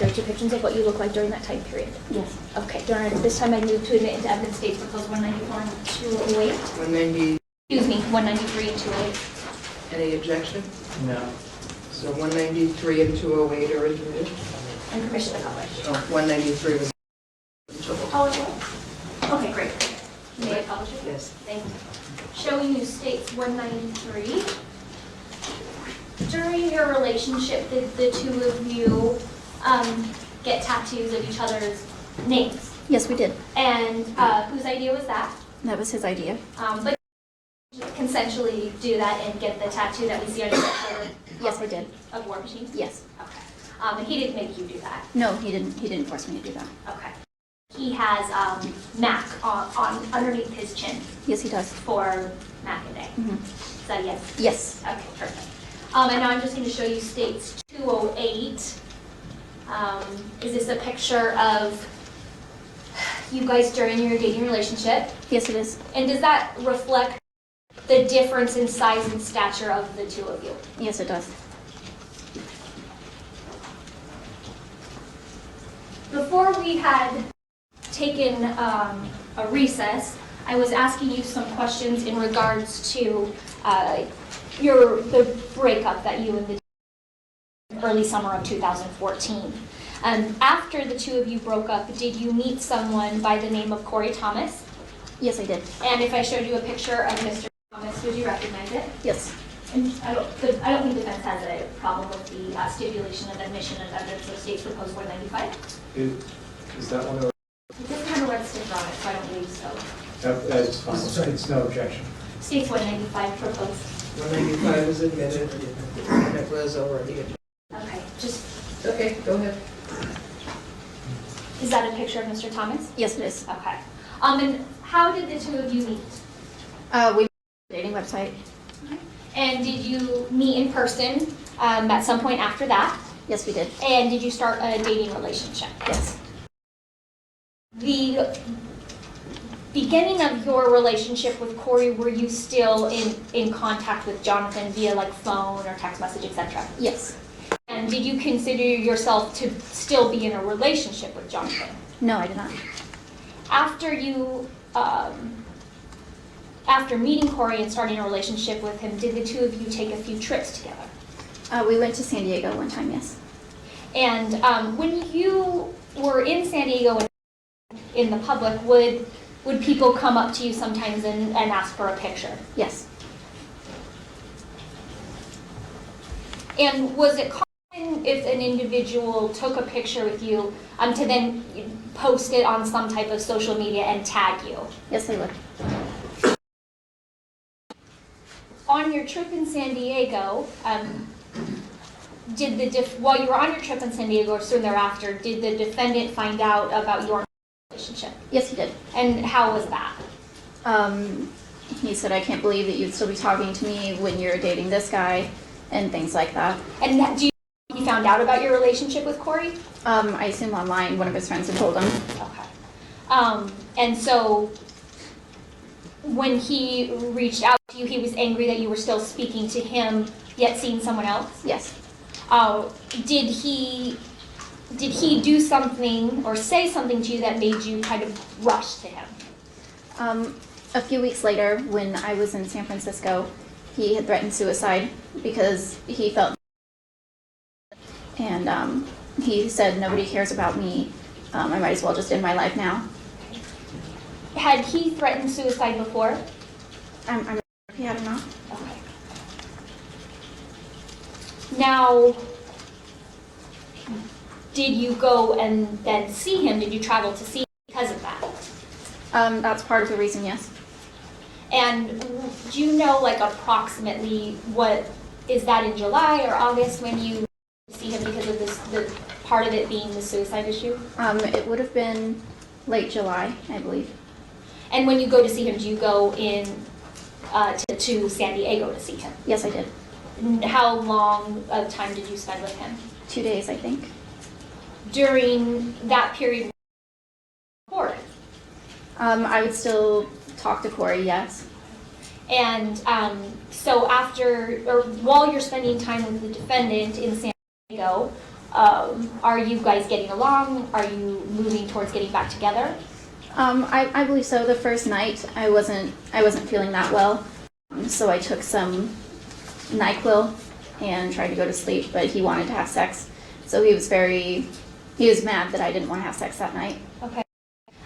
accurate depictions of what you look like during that time period? Yes. Okay, during this time I move to admit into evidence states proposed 194 and 208. 190, Excuse me, 193 and 208. any objection? No. So 193 and 208 are admitted. And permission to publish. Oh, 193 was. Oh, it was? Okay, great. May I publish it? Yes. Thank you. Showing you states 193. During your relationship, did the two of you get tattoos of each other's names? Yes, we did. And whose idea was that? That was his idea. But consensually do that and get the tattoo that we see on your shoulder? Yes, I did. Of War Machine? Yes. Okay. And he didn't make you do that? No, he didn't force me to do that. Okay. He has Mack on underneath his chin Yes, he does. for Mack and Day. Mm-hmm. Is that a yes? Yes. Okay, perfect. And now I'm just going to show you states 208. Is this a picture of you guys during your dating relationship? Yes, it is. And does that reflect the difference in size and stature of the two of you? Yes, it does. Before we had taken a recess, I was asking you some questions in regards to the breakup that you and the early summer of 2014. After the two of you broke up, did you meet someone by the name of Corey Thomas? Yes, I did. And if I showed you a picture of Mr. Thomas, would you recognize it? Yes. And I don't think defense has a problem with the stipulation of admission of evidence of states proposed 195. Is that one of It doesn't have a red sticker on it, so I don't believe so. that's fine. It's no objection. States 195 proposed. 195 is admitted, and it was already admitted. Okay, just, Okay, go ahead. is that a picture of Mr. Thomas? Yes, it is. Okay. And how did the two of you meet? We met on a dating website. And did you meet in person at some point after that? Yes, we did. And did you start a dating relationship? Yes. The beginning of your relationship with Corey, were you still in contact with Jonathan via like phone or text message, etc.? Yes. And did you consider yourself to still be in a relationship with Jonathan? No, I did not. After you, after meeting Corey and starting a relationship with him, did the two of you take a few trips together? We went to San Diego one time, yes. And when you were in San Diego and in the public, would people come up to you sometimes and ask for a picture? Yes. And was it common if an individual took a picture with you to then post it on some type of social media and tag you? Yes, they would. On your trip in San Diego, while you were on your trip in San Diego or soon thereafter, did the defendant find out about your relationship? Yes, he did. And how was that? He said, I can't believe that you'd still be talking to me when you're dating this guy and things like that. And do you know he found out about your relationship with Corey? I assume online one of his friends had told him. Okay. And so when he reached out to you, he was angry that you were still speaking to him, yet seeing someone else? Yes. Did he do something or say something to you that made you kind of rush to him? A few weeks later, when I was in San Francisco, he had threatened suicide because he felt, and he said, nobody cares about me. I might as well just end my life now. Had he threatened suicide before? I'm not sure if he had or not. Okay. Now, did you go and then see him? Did you travel to see him because of that? That's part of the reason, yes. And do you know, like, approximately is that in July or August when you see him because of the part of it being the suicide issue? It would have been late July, I believe. And when you go to see him, do you go in to San Diego to see him? Yes, I did. How long of time did you spend with him? 2 days, I think. During that period, Corey? I would still talk to Corey, yes. And so while you're spending time with the defendant in San Diego, Are you guys getting along? Are you moving towards getting back together? I believe so. The first night I wasn't feeling that well, so I took some NyQuil and tried to go to sleep, but he wanted to have sex, so he was mad that I didn't want to have sex that night. Okay.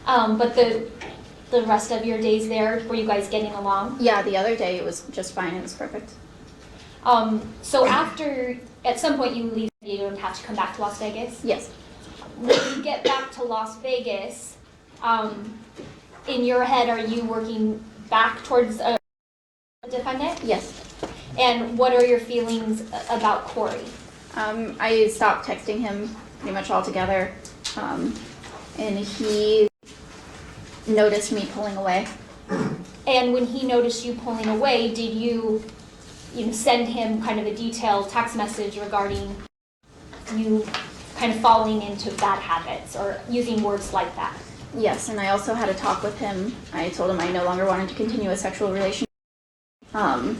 But the rest of your days there, were you guys getting along? Yeah, the other day it was just fine. It was perfect. So after, at some point you leave San Diego and have to come back to Las Vegas? Yes. When you get back to Las Vegas, in your head, are you working back towards a defendant? Yes. And what are your feelings about Corey? I stopped texting him pretty much altogether, and he noticed me pulling away. And when he noticed you pulling away, did you send him kind of a detailed text message regarding you kind of falling into bad habits or using words like that? Yes, and I also had a talk with him. I told him I no longer wanted to continue a sexual relationship. And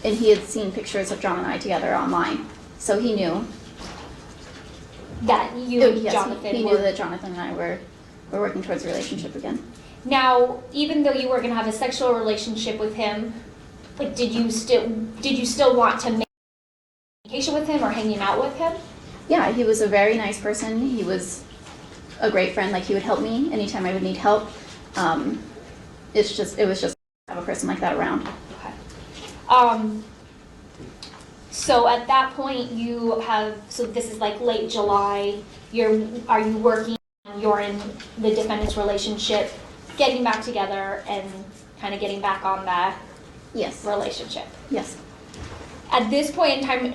he had seen pictures of John and I together online, so he knew. That you and Yes, Jonathan he were... knew that Jonathan and I were working towards a relationship again. Now, even though you were going to have a sexual relationship with him, like, did you still want to make communication with him or hanging out with him? Yeah, he was a very nice person. He was a great friend. Like, he would help me anytime I would need help. It was just to have a person like that around. Okay. So at that point so this is like late July, are you working, you're in the defendant's relationship, getting back together and kind of getting back on that Yes. relationship? Yes. At this point in time,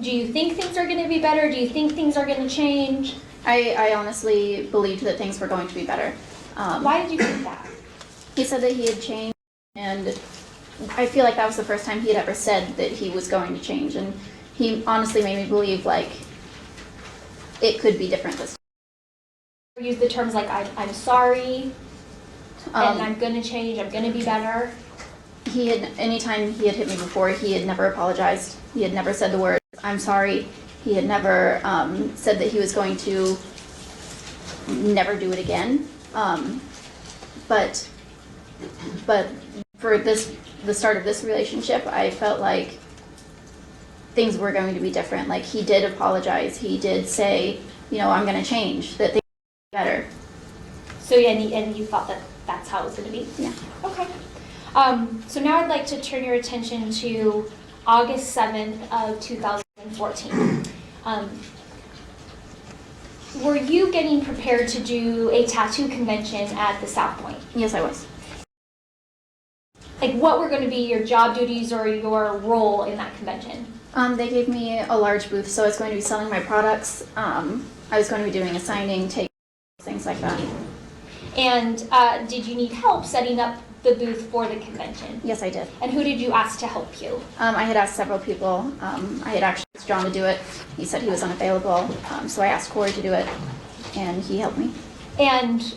do you think things are going to be better? Do you think things are going to change? I honestly believed that things were going to be better. Why did you think that? He said that he had changed, and I feel like that was the first time he had ever said that he was going to change, and he honestly made me believe, like, it could be different this time. Use the terms like, I'm sorry, and I'm going to change, I'm going to be better. Anytime he had hit me before, he had never apologized. He had never said the word, I'm sorry. He had never said that he was going to never do it again. But for the start of this relationship, I felt like things were going to be different. Like, he did apologize. He did say, I'm going to change, that things will be better. So, and you thought that that's how it was going to be? Yeah. Okay. So now I'd like to turn your attention to August 7th of 2014. Were you getting prepared to do a tattoo convention at the South Point? Yes, I was. Like, what were going to be your job duties or your role in that convention? They gave me a large booth, so I was going to be selling my products. I was going to be doing a signing, things like that. And did you need help setting up the booth for the convention? Yes, I did. And who did you ask to help you? I had asked several people. I had actually asked John to do it. He said he was unavailable, so I asked Corey to do it, and he helped me. And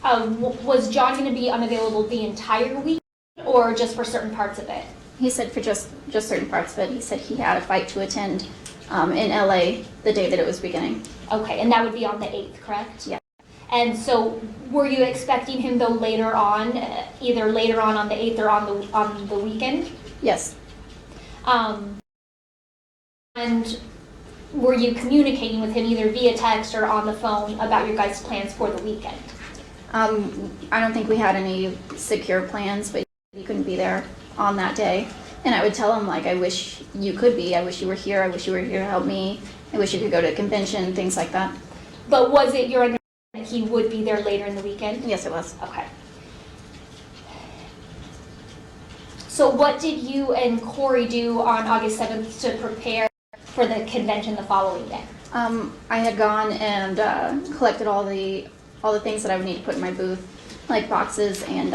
was John going to be unavailable the entire week or just for certain parts of it? He said for just certain parts of it. He said he had a fight to attend in LA the day that it was beginning. Okay, and that would be on the 8th, correct? Yeah. And so were you expecting him though later on, either later on the 8th or on the weekend? Yes. And were you communicating with him either via text or on the phone about your guys' plans for the weekend? I don't think we had any secure plans, but he couldn't be there on that day. And I would tell him, like, I wish you could be. I wish you were here. I wish you were here to help me. I wish you could go to a convention, things like that. But was it your understanding that he would be there later in the weekend? Yes, it was. Okay. So what did you and Corey do on August 7th to prepare for the convention the following day? I had gone and collected all the things that I would need to put in my booth, like boxes and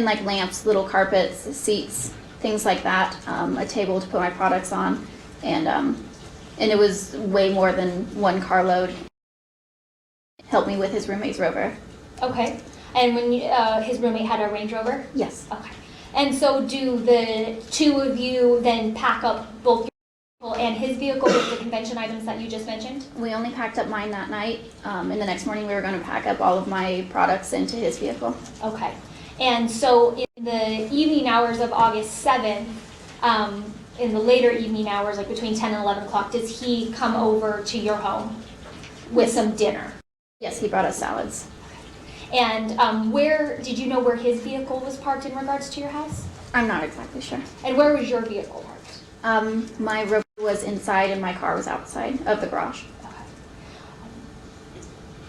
like lamps, little carpets, seats, things like that. A table to put my products on, and it was way more than one carload. Helped me with his roommate's Rover. Okay. And when his roommate had a Range Rover? Yes. Okay. And so do the two of you then pack up both your vehicle and his vehicle with the convention items that you just mentioned? We only packed up mine that night, and the next morning we were going to pack up all of my products into his vehicle. Okay. And so in the evening hours of August 7th, in the later evening hours, like between 10 and 11 o'clock, does he come over to your home with some dinner? Yes, he brought us salads. And where, did you know where his vehicle was parked in regards to your house? I'm not exactly sure. And where was your vehicle parked? My rope was inside and my car was outside of the garage. Okay.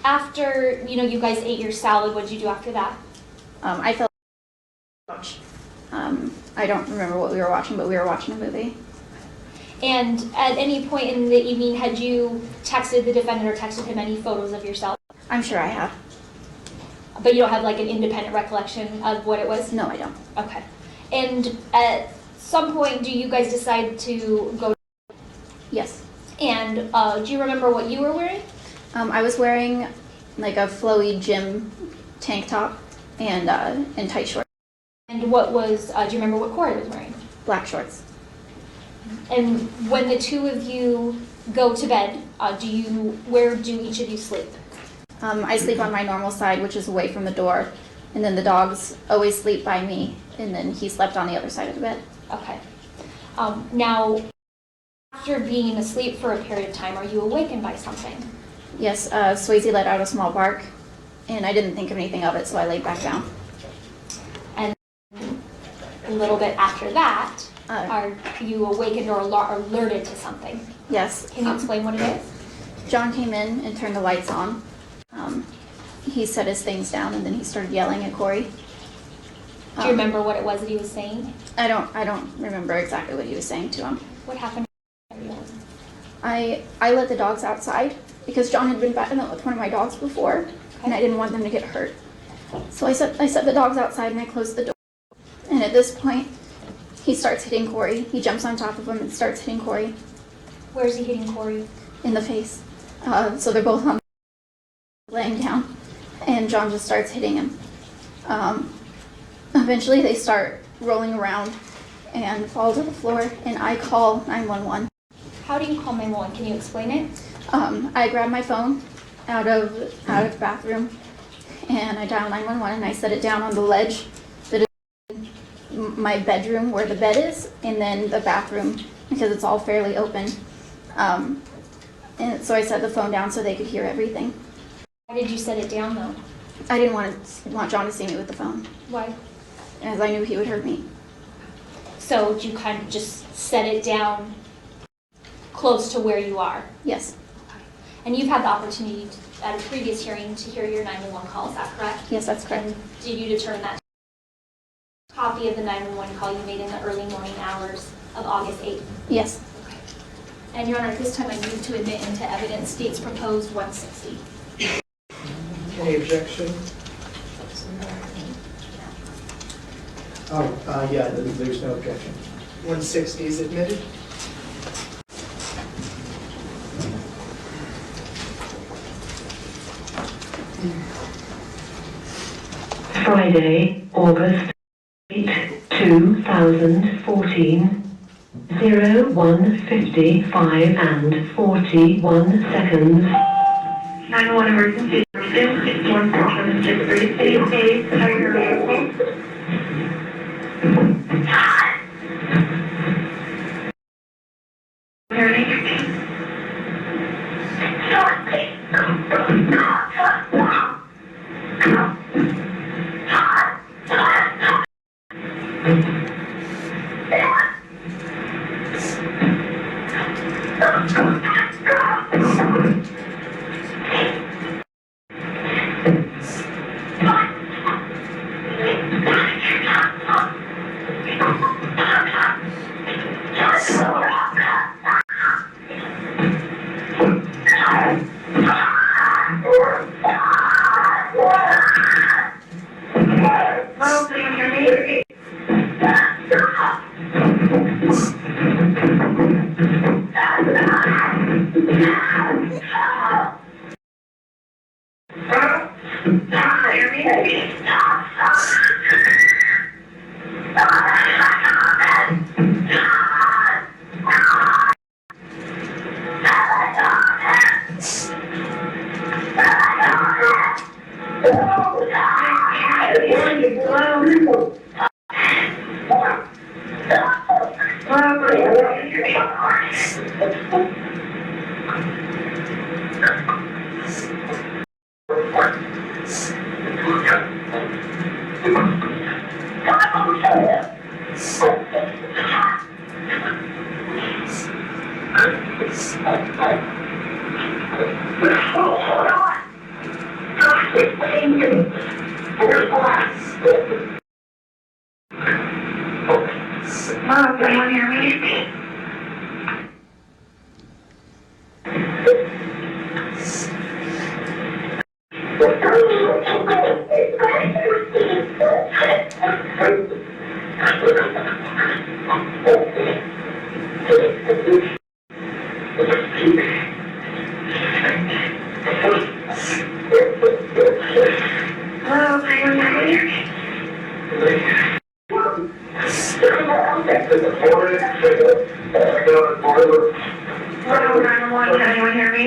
After, you guys ate your salad, what did you do after that? I fell on the couch. I don't remember what we were watching, but we were watching a movie. And at any point in the evening, had you texted the defendant or texted him any photos of yourself? I'm sure I have. But you don't have like an independent recollection of what it was? No, I don't. Okay. And at some point, do you guys decide to go? Yes. And do you remember what you were wearing? I was wearing like a flowy gym tank top and tight shorts. And what was, do you remember what Corey was wearing? Black shorts. And when the two of you go to bed, where do each of you sleep? I sleep on my normal side, which is away from the door, and then the dogs always sleep by me, and then he slept on the other side of the bed. Okay. Now, after being asleep for a period of time, are you awakened by something? Yes, Swayze let out a small bark, and I didn't think of anything of it, so I laid back down. And a little bit after that, are you awakened or alerted to something? Yes. Can you explain what it is? John came in and turned the lights on. He set his things down, and then he started yelling at Corey. Do you remember what it was that he was saying? I don't remember exactly what he was saying to him. What happened? I let the dogs outside because John had been batting up with one of my dogs before, and I didn't want them to get hurt. So I set the dogs outside and I closed the door. And at this point, he starts hitting Corey. He jumps on top of him and starts hitting Corey. Where's he hitting Corey? In the face. So they're both on laying down, and John just starts hitting him. Eventually they start rolling around and fall to the floor, and I call 911. How do you call 911? Can you explain it? I grab my phone out of the bathroom, and I dial 911, and I set it down on the ledge that is my bedroom where the bed is, and then the bathroom because it's all fairly open. And so I set the phone down so they could hear everything. Why did you set it down though? I didn't want John to see me with the phone, Why? as I knew he would hurt me. So did you kind of just set it down close to where you are? Yes. And you've had the opportunity at a previous hearing to hear your 911 call, is that correct? Yes, that's correct. And did you determine that copy of the 911 call you made in the early morning hours of August 8th? Yes. Okay. And Your Honor, at this time I move to admit into evidence state's proposed 160. Any objection? Yeah, there's no objection. 160 is admitted. Friday, August 8, 2014, 01:55 and 41 seconds. 911 emergency services, 17638, are you available? Mom, can you hear me? Hello, can you hear me? Hello, 911, can anyone hear me?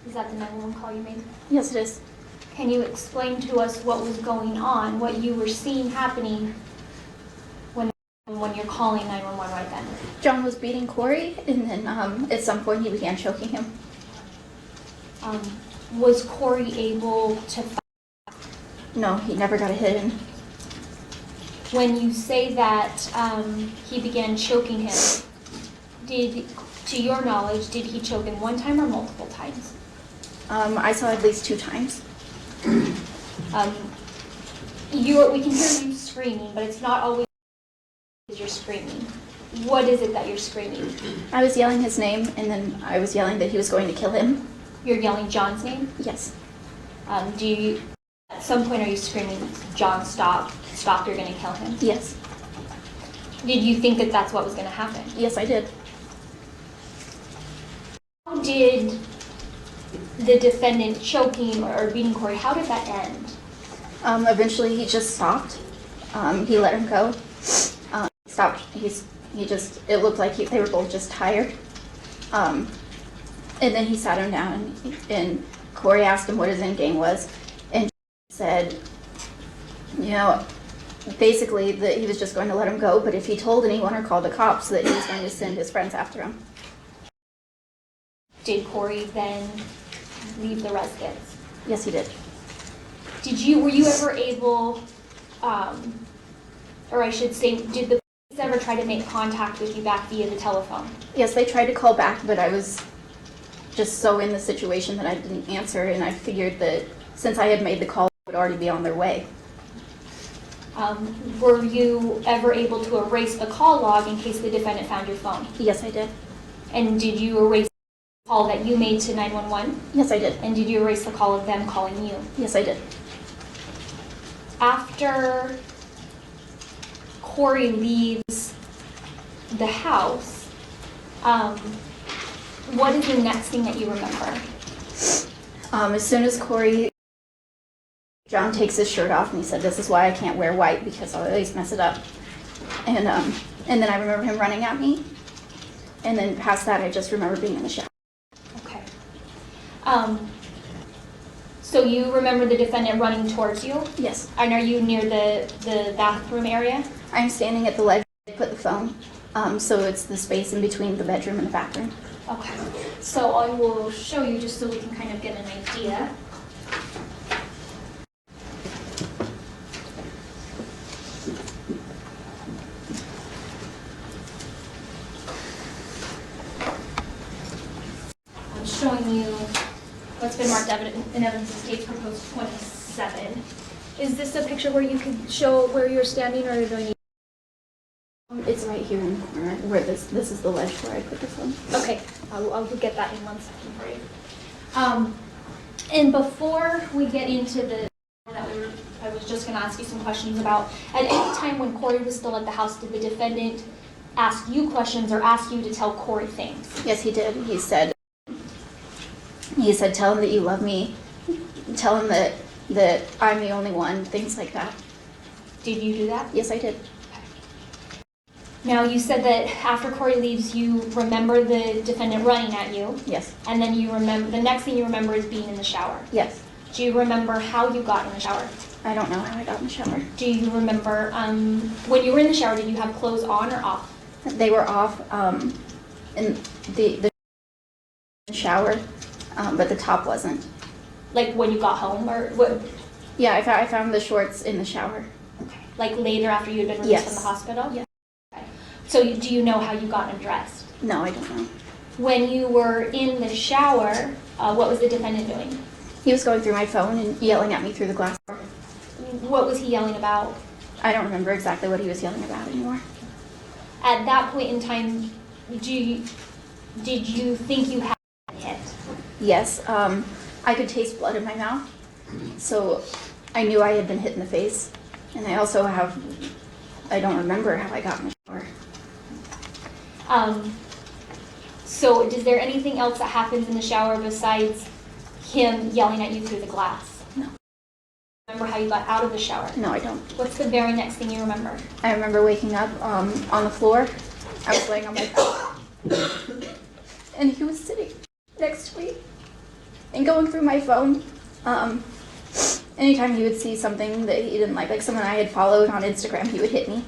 Is that the 911 call you made? Yes, it is. Can you explain to us what was going on, what you were seeing happening when you're calling 911 right then? John was beating Corey, and then at some point he began choking him. Was Corey able to No, he never got a hit in. When you say that he began choking him, to your knowledge, did he choke him one time or multiple times? I saw at least 2 times. We can hear you screaming, but it's not always you're screaming. What is it that you're screaming? I was yelling his name, and then I was yelling that he was going to kill him. You're yelling John's name? Yes. At some point are you screaming, John, stop, you're going to kill him? Yes. Did you think that that's what was going to happen? Yes, I did. How did the defendant choking or beating Corey, how did that end? Eventually he just stopped. He let him go. Stopped. It looked like they were both just tired. And then he sat him down, and Corey asked him what his end game was, and he said, basically that he was just going to let him go, but if he told anyone or called the cops, that he was going to send his friends after him. Did Corey then leave the residence? Yes, he did. Were you ever able, or I should say, did the police ever try to make contact with you back via the telephone? Yes, they tried to call back, but I was just so in the situation that I didn't answer, and I figured that since I had made the call, they would already be on their way. Were you ever able to erase the call log in case the defendant found your phone? Yes, I did. And did you erase the call that you made to 911? Yes, I did. And did you erase the call of them calling you? Yes, I did. After Corey leaves the house, what is the next thing that you remember? As soon as John takes his shirt off, and he said, "This is why I can't wear white, because I'll always mess it up." And then I remember him running at me, and then past that, I just remember being in the shower. Okay. So you remember the defendant running towards you? Yes. And are you near the bathroom area? I'm standing at the ledge where I put the phone, so it's the space in between the bedroom and the bathroom. Okay. So I will show you just so we can kind of get an idea. I'm showing you what's been marked in evidence of state's proposed 27. Is this a picture where you could show where you're standing, or do I need? It's right here in the corner where this is the ledge where I put the phone. Okay, I'll get that in 1 second for you. And before we get into the that I was just gonna ask you some questions about, at any time when Corey was still at the house, did the defendant ask you questions or ask you to tell Corey things? Yes, he did. He said, tell him that you love me. Tell him that I'm the only one, things like that. Did you do that? Yes, I did. Now, you said that after Corey leaves, you remember the defendant running at you, Yes. and then you remember, the next thing you remember is being in the shower. Yes. Do you remember how you got in the shower? I don't know how I got in the shower. Do you remember, when you were in the shower, did you have clothes on or off? They were off in the shower, but the top wasn't. Like when you got home, or what? Yeah, I found the shorts in the shower. Like later after you had been released from the hospital? Yeah. Okay. So do you know how you got undressed? No, I don't know. When you were in the shower, what was the defendant doing? He was going through my phone and yelling at me through the glass door. What was he yelling about? I don't remember exactly what he was yelling about anymore. At that point in time, did you think you had been hit? Yes, I could taste blood in my mouth, so I knew I had been hit in the face. And I also I don't remember how I got in the shower. So is there anything else that happens in the shower besides him yelling at you through the glass? No. Remember how you got out of the shower? No, I don't. What's the very next thing you remember? I remember waking up on the floor. I was laying on my back, and he was sitting next to me and going through my phone. Anytime he would see something that he didn't like someone I had followed on Instagram, he would hit me.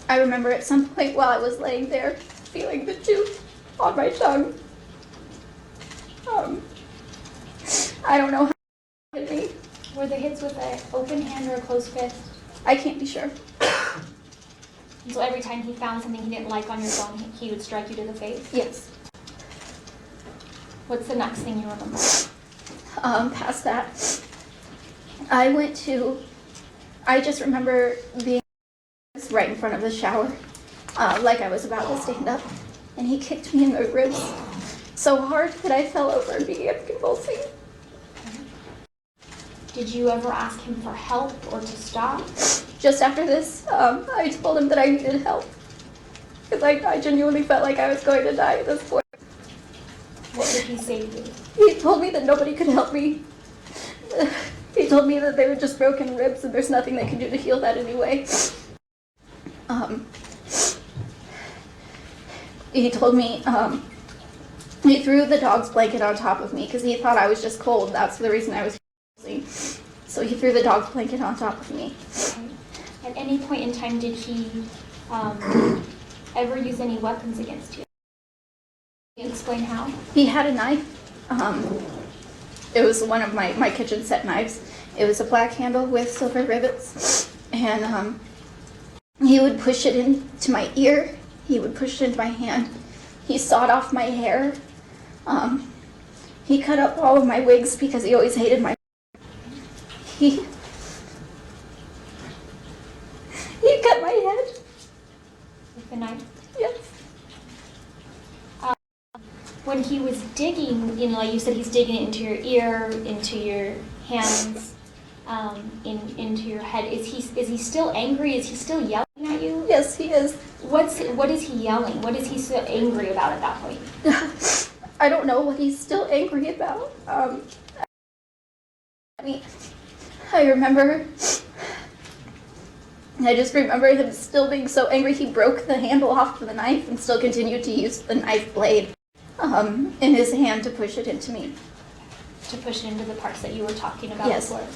I remember at some point while I was laying there, feeling the tooth on my tongue. I don't know how he hit me. Were the hits with an open hand or a closed fist? I can't be sure. So every time he found something he didn't like on your phone, he would strike you to the face? Yes. What's the next thing you remember? Past that, I just remember being right in front of the shower, like I was about to stand up, and he kicked me in the ribs so hard that I fell over and began convulsing. Did you ever ask him for help or to stop? Just after this, I told him that I needed help, because I genuinely felt like I was going to die at this point. What did he say to you? He told me that nobody could help me. He told me that they were just broken ribs and there's nothing they could do to heal that anyway. He told me, he threw the dog's blanket on top of me because he thought I was just cold. That's the reason I was convulsing. So he threw the dog's blanket on top of me. Okay. At any point in time, did he ever use any weapons against you? Can you explain how? He had a knife. It was one of my kitchen set knives. It was a black handle with silver rivets. And he would push it into my ear. He would push it into my hand. He sawed off my hair. He cut up all of my wigs because he always hated my... He cut my head. With the knife? Yes. When he was digging, like you said, he's digging it into your ear, into your hands, into your head. Is he still angry? Is he still yelling at you? Yes, he is. What is he yelling? What is he so angry about at that point? I don't know what he's still angry about. I just remember him still being so angry he broke the handle off of the knife and still continued to use the knife blade in his hand to push it into me. To push it into the parts that you were talking about Yes. before?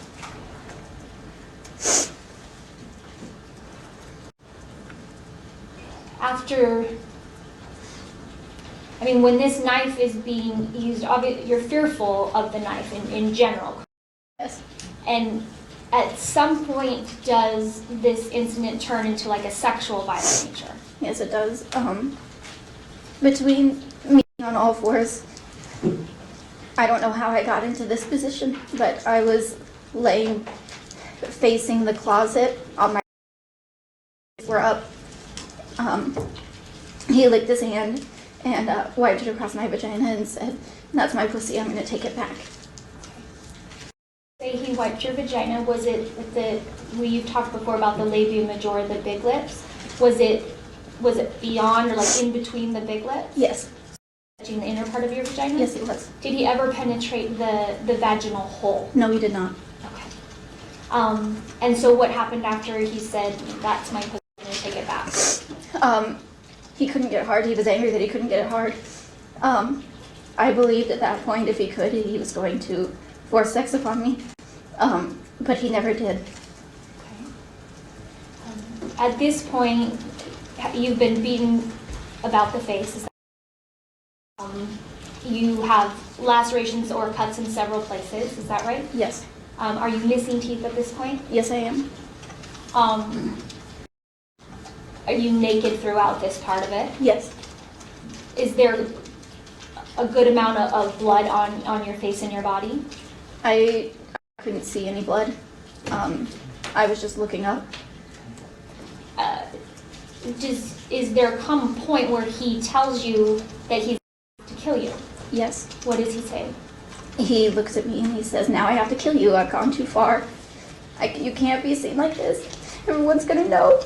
When this knife is being used, obviously you're fearful of the knife in general. Yes. And at some point, does this incident turn into like a sexual violent nature? Yes, it does. Between me on all fours, I don't know how I got into this position, but I was laying facing the closet on my were up. He licked his hand and wiped it across my vagina and said, "That's my pussy, I'm going to take it back." Say he wiped your vagina, was it you've talked before about the labia majora, the big lips? Was it beyond or like in between the big lips? Yes. Touching the inner part of your vagina? Yes, it was. Did he ever penetrate the vaginal hole? No, he did not. Okay. And so what happened after he said, that's my pussy, I'm gonna take it back? He couldn't get hard. He was angry that he couldn't get it hard. I believed at that point if he could, he was going to force sex upon me. But he never did. Okay. At this point, you've been beaten about the face. Is that, you have lacerations or cuts in several places. Is that right? Yes. Are you missing teeth at this point? Yes, I am. Are you naked throughout this part of it? Yes. Is there a good amount of blood on your face and your body? I couldn't see any blood. I was just looking up. Is there come a point where he tells you that he's to kill you? Yes. What does he say? He looks at me and he says, now I have to kill you. I've gone too far. You can't be seen like this. Everyone's gonna know.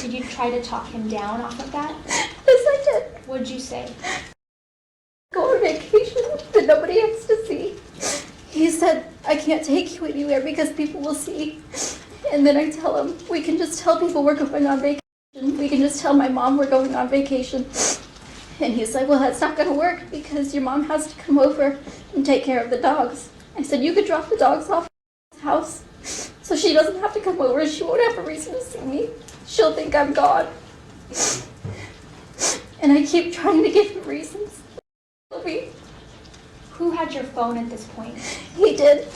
Did you try to talk him down off of that? Yes, I did. What'd you say? Go on vacation that nobody has to see. He said, I can't take you anywhere because people will see. And then I tell him, we can just tell people we're going on vacation. We can just tell my mom we're going on vacation. And he's like, well, that's not going to work because your mom has to come over and take care of the dogs. I said, you could drop the dogs off at the house so she doesn't have to come over. She won't have a reason to see me. She'll think I'm gone. And I keep trying to give him reasons. Who had your phone at this point? He did.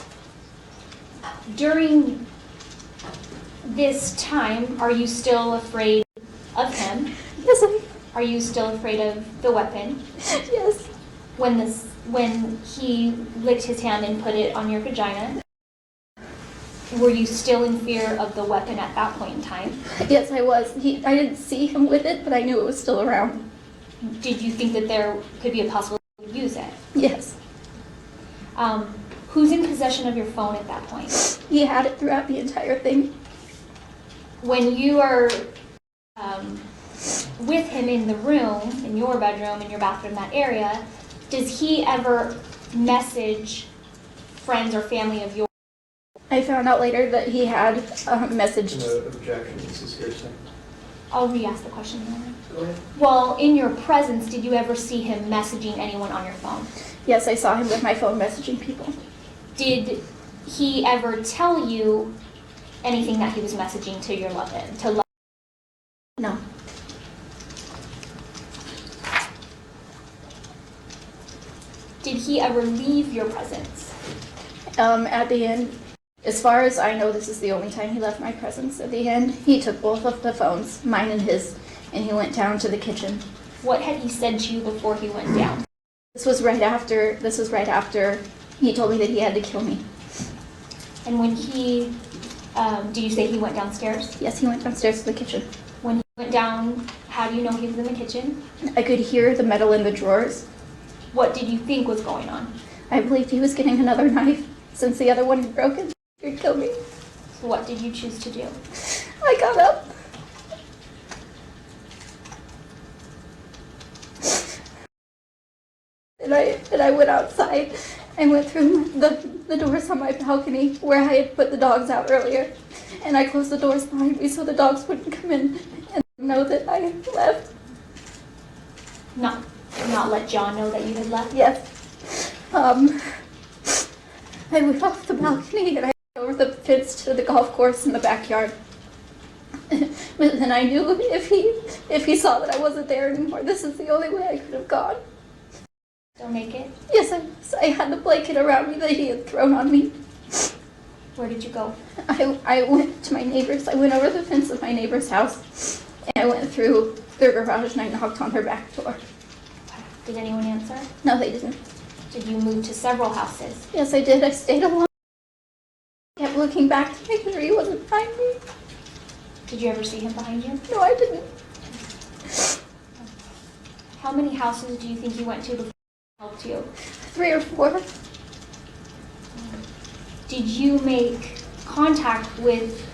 During this time, are you still afraid of him? Yes, Are you still afraid of the weapon? yes. When he licked his hand and put it on your vagina, were you still in fear of the weapon at that point in time? Yes, I was. I didn't see him with it, but I knew it was still around. Did you think that there could be a possibility he would use it? Yes. Who's in possession of your phone at that point? He had it throughout the entire thing. When you are with him in the room, in your bedroom, in your bathroom, that area, does he ever message friends or family of yours? I found out later that he had messaged. No objection, this is hearsay. I'll re-ask the question. Go ahead. Well, in your presence, did you ever see him messaging anyone on your phone? Yes, I saw him with my phone messaging people. Did he ever tell you anything that he was messaging to your No. Did he ever leave your presence? At the end, as far as I know, this is the only time he left my presence. At the end, he took both of the phones, mine and his, and he went down to the kitchen. What had he said to you before he went down? This was right after he told me that he had to kill me. And when he, do you say he went downstairs? Yes, he went downstairs to the kitchen. When he went down, how do you know he was in the kitchen? I could hear the metal in the drawers. What did you think was going on? I believed he was getting another knife since the other one had broken. He would kill me. So what did you choose to do? I got up. And I went outside. I went through the doors on my balcony where I had put the dogs out earlier. And I closed the doors behind me so the dogs wouldn't come in and know that I had left. Not let John know that you had left? Yes. I went off the balcony and I went over the fence to the golf course in the backyard. But then I knew if he saw that I wasn't there anymore, this is the only way I could have gone. Still naked? Yes, I had the blanket around me that he had thrown on me. Where did you go? I went to my neighbor's. I went over the fence of my neighbor's house, and I went through their garage and I knocked on her back door. Did anyone answer? No, they didn't. Did you move to several houses? Yes, I did. I stayed alone. I kept looking back to make sure he wasn't behind me. Did you ever see him behind you? No, I didn't. How many houses do you think you went to before helped you? 3 or 4. Did you make contact with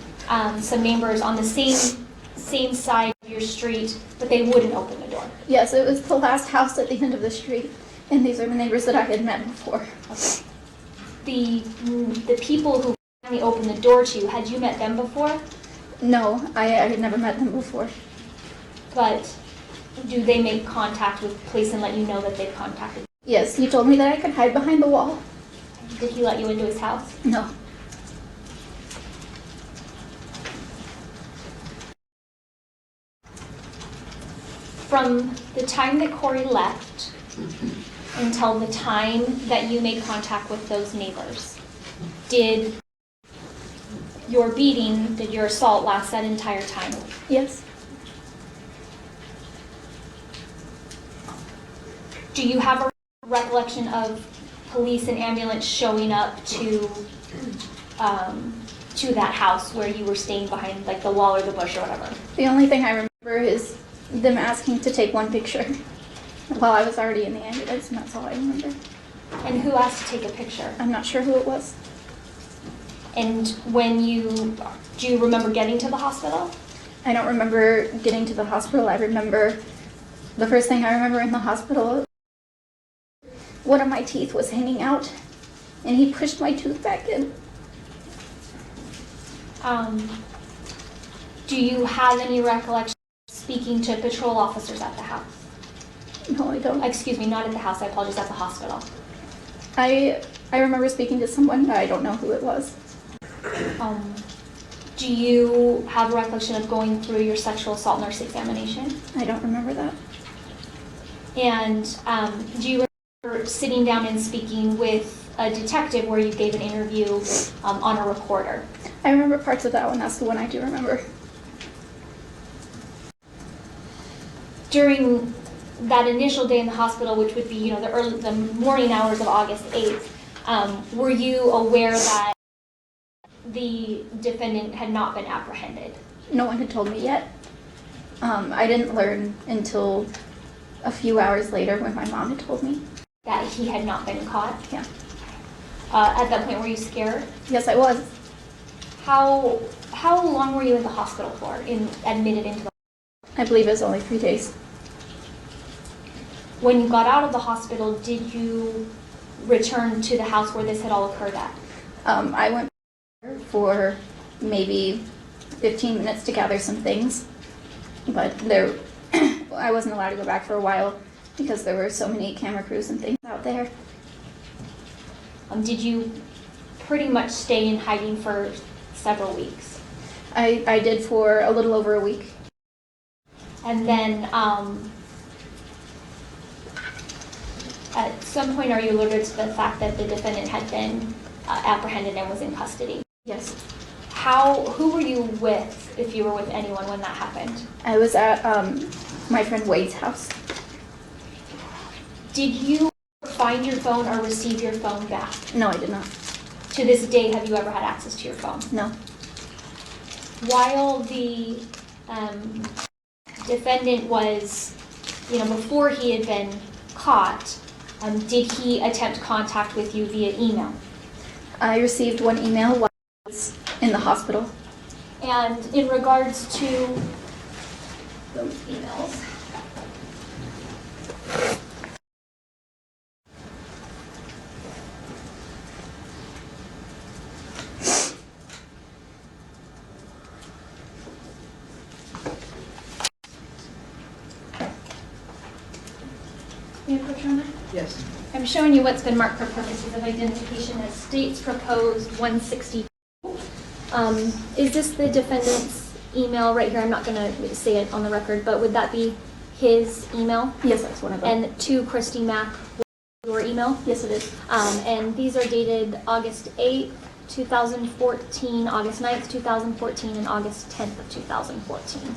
some neighbors on the same side of your street, but they wouldn't open the door? Yes, it was the last house at the end of the street, and these are the neighbors that I had met before. Okay. The people who finally opened the door to you, had you met them before? No, I had never met them before. But do they make contact with police and let you know that they've contacted Yes, he told me that I could hide behind the wall. you? Did he let you into his house? No. From the time that Corey left until the time that you made contact with those neighbors, did your assault last that entire time? Yes. Do you have a recollection of police and ambulance showing up to that house where you were staying behind, like the wall or the bush or whatever? The only thing I remember is them asking to take one picture while I was already in the ambulance, and that's all I remember. And who asked to take a picture? I'm not sure who it was. And do you remember getting to the hospital? I don't remember getting to the hospital. I remember, the first thing I remember in the hospital, one of my teeth was hanging out, and he pushed my tooth back in. Do you have any recollection of speaking to patrol officers at the house? No, I don't. Excuse me, not at the house, I apologize, at the hospital. I remember speaking to someone, but I don't know who it was. Do you have a recollection of going through your sexual assault nurse examination? I don't remember that. And do you remember sitting down and speaking with a detective where you gave an interview on a recorder? I remember parts of that one. That's the one I do remember. During that initial day in the hospital, which would be, the morning hours of August 8th, were you aware that the defendant had not been apprehended? No one had told me yet. I didn't learn until a few hours later when my mom had told me. That he had not been caught? Yeah. At that point, were you scared? Yes, I was. How long were you in the hospital for, admitted into the I believe it was only 3 days. When you got out of the hospital, did you return to the house where this had all occurred at? I went for maybe 15 minutes to gather some things, but I wasn't allowed to go back for a while because there were so many camera crews and things out there. Did you pretty much stay in hiding for several weeks? I did for a little over a week. And then at some point, are you alerted to the fact that the defendant had been apprehended and was in custody? Yes. Who were you with, if you were with anyone when that happened? I was at my friend Wade's house. Did you find your phone or receive your phone back? No, I did not. To this day, have you ever had access to your phone? No. While the defendant was, before he had been caught, did he attempt contact with you via email? I received one email while I was in the hospital. And in regards to those emails, May I put you on there? Yes. I'm showing you what's been marked for purposes of identification as states proposed 160. Is this the defendant's email right here? I'm not going to say it on the record, but would that be his email? Yes, that's one of them. And to Christy Mack, your email? Yes, it is. And these are dated August 8th, 2014, August 9th, 2014, and August 10th of 2014.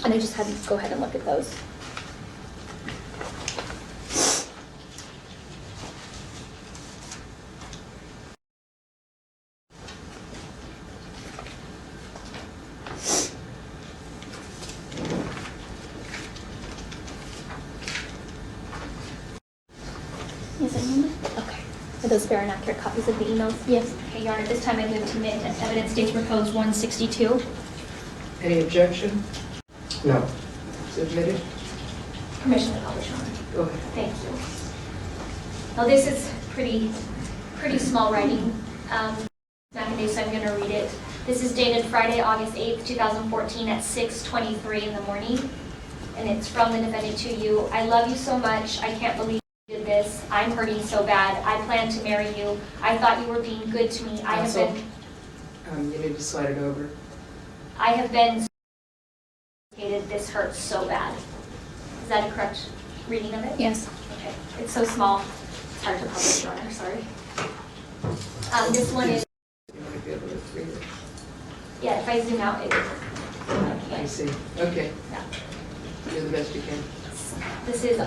And I just had to go ahead and look at those. Okay. Are those fair and accurate copies of the emails? Yes. Okay, Your Honor, this time I move to admit evidence states proposed 162. Any objection? No. It's admitted. Permission to publish, Your Honor. Go ahead. Thank you. Now, this is pretty small writing. Not gonna do, so I'm going to read it. This is dated Friday, August 8th, 2014 at 6:23 in the morning. And it's from the defendant to you. I love you so much. I can't believe you did this. I'm hurting so bad. I plan to marry you. I thought you were being good to me. Counsel, you need to slide it over. I have been this hurts so bad. Is that a correct reading of it? Yes. Okay. It's so small. It's hard to publish, Your Honor. Sorry. This one is, You want to be able to read it? yeah, if I zoom out, it I can't. see. Okay. Yeah. Do the best you can. This is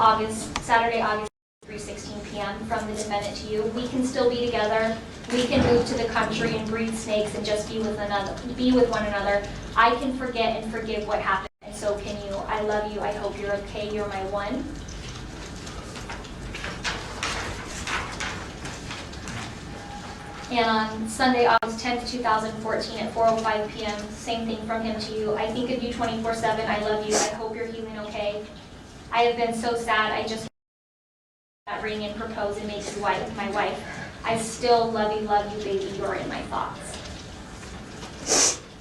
Saturday, August 3:16 p.m. from the defendant to you. We can still be together. We can move to the country and breed snakes and just be with one another. I can forget and forgive what happened, and so can you. I love you. I hope you're okay. You're my one. And on Sunday, August 10th, 2014 at 4:05 p.m., same thing from him to you. I think of you 24/7. I love you. I hope you're healing okay. I have been so sad. I just that ring and propose and make you my wife. I still love you, baby. You're in my thoughts.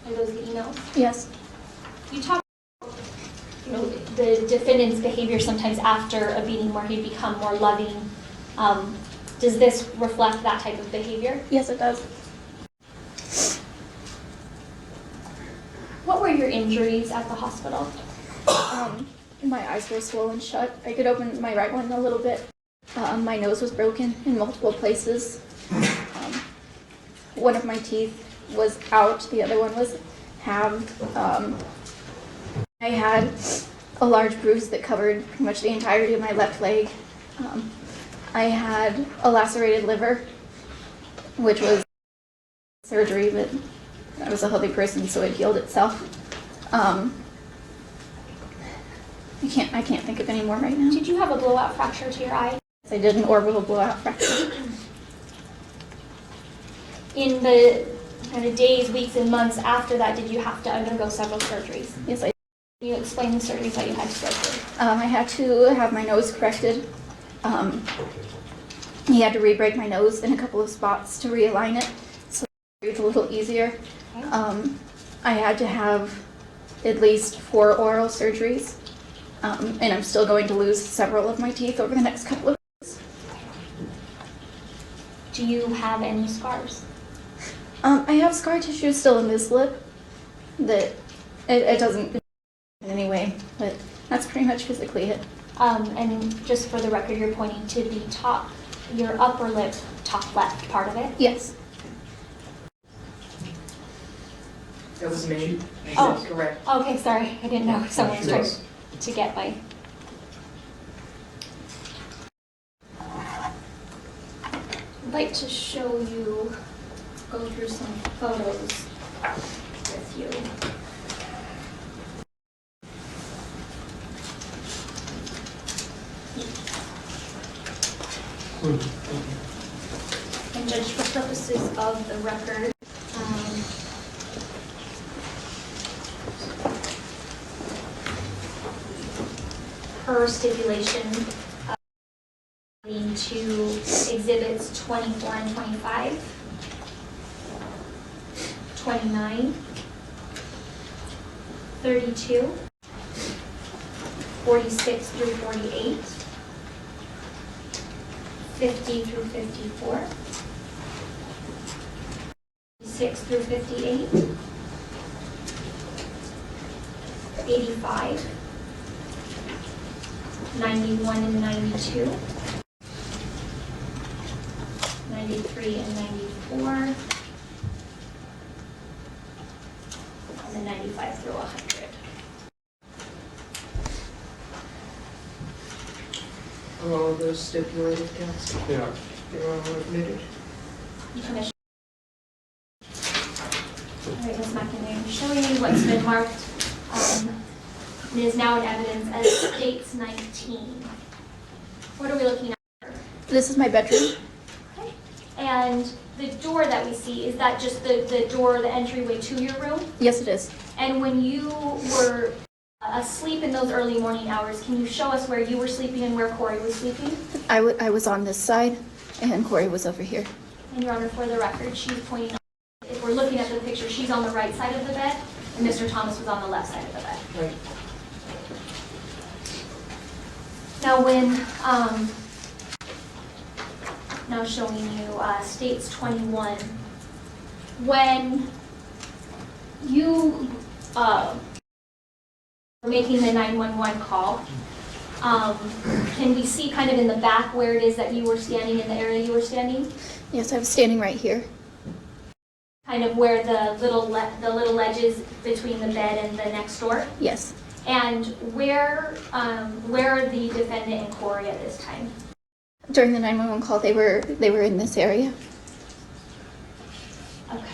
Are those the emails? Yes. You talk about, the defendant's behavior sometimes after a beating where he'd become more loving. Does this reflect that type of behavior? Yes, it does. What were your injuries at the hospital? My eyes were swollen shut. I could open my right one a little bit. My nose was broken in multiple places. One of my teeth was out. The other one was halved. I had a large bruise that covered pretty much the entirety of my left leg. I had a lacerated liver, which was surgery, but I was a healthy person, so it healed itself. I can't think of any more right now. Did you have a blowout fracture to your eye? I did an orbital blowout fracture. In the kind of days, weeks, and months after that, did you have to undergo several surgeries? Yes, I. Can you explain the surgeries that you had to go through? I had to have my nose corrected. He had to re-break my nose in a couple of spots to realign it, so it was a little easier. I had to have at least 4 oral surgeries, and I'm still going to lose several of my teeth over the next couple of weeks. Do you have any scars? I have scar tissue still in this lip that it doesn't in any way, but that's pretty much physically it. And just for the record, you're pointing to the top, your upper lip, top left part of it? Yes. That was me. Oh. That's correct. Okay, sorry, I didn't know if someone was trying to get by. I'd like to show you, go through some photos with you. And Judge, for purposes of the record, per stipulation, leading to exhibits 24 and 25, 29, 32, 46 through 48, 50 through 54, 56 through 58, 85, 91 and 92, 93 and 94, and then 95 through 100. Are all of those stipulated, counsel? Yeah. They're all admitted? Commissioner. All right, Ms. Mack, I'm showing you what's been marked. It is now in evidence as states 19. What are we looking at? This is my bedroom. Okay. And the door that we see, is that just the door, the entryway to your room? Yes, it is. And when you were asleep in those early morning hours, can you show us where you were sleeping and where Corey was sleeping? I was on this side, and Corey was over here. And Your Honor, for the record, she's pointing, if we're looking at the picture, she's on the right side of the bed, and Mr. Thomas was on the left side of the bed. Right. Now when, now showing you States 21, when you were making the 911 call, can we see kind of in the back where it is that you were standing, in the area you were standing? Yes, I was standing right here. Kind of where the little ledges between the bed and the next door? Yes. And where are the defendant and Corey at this time? During the 911 call, they were in this area. Okay.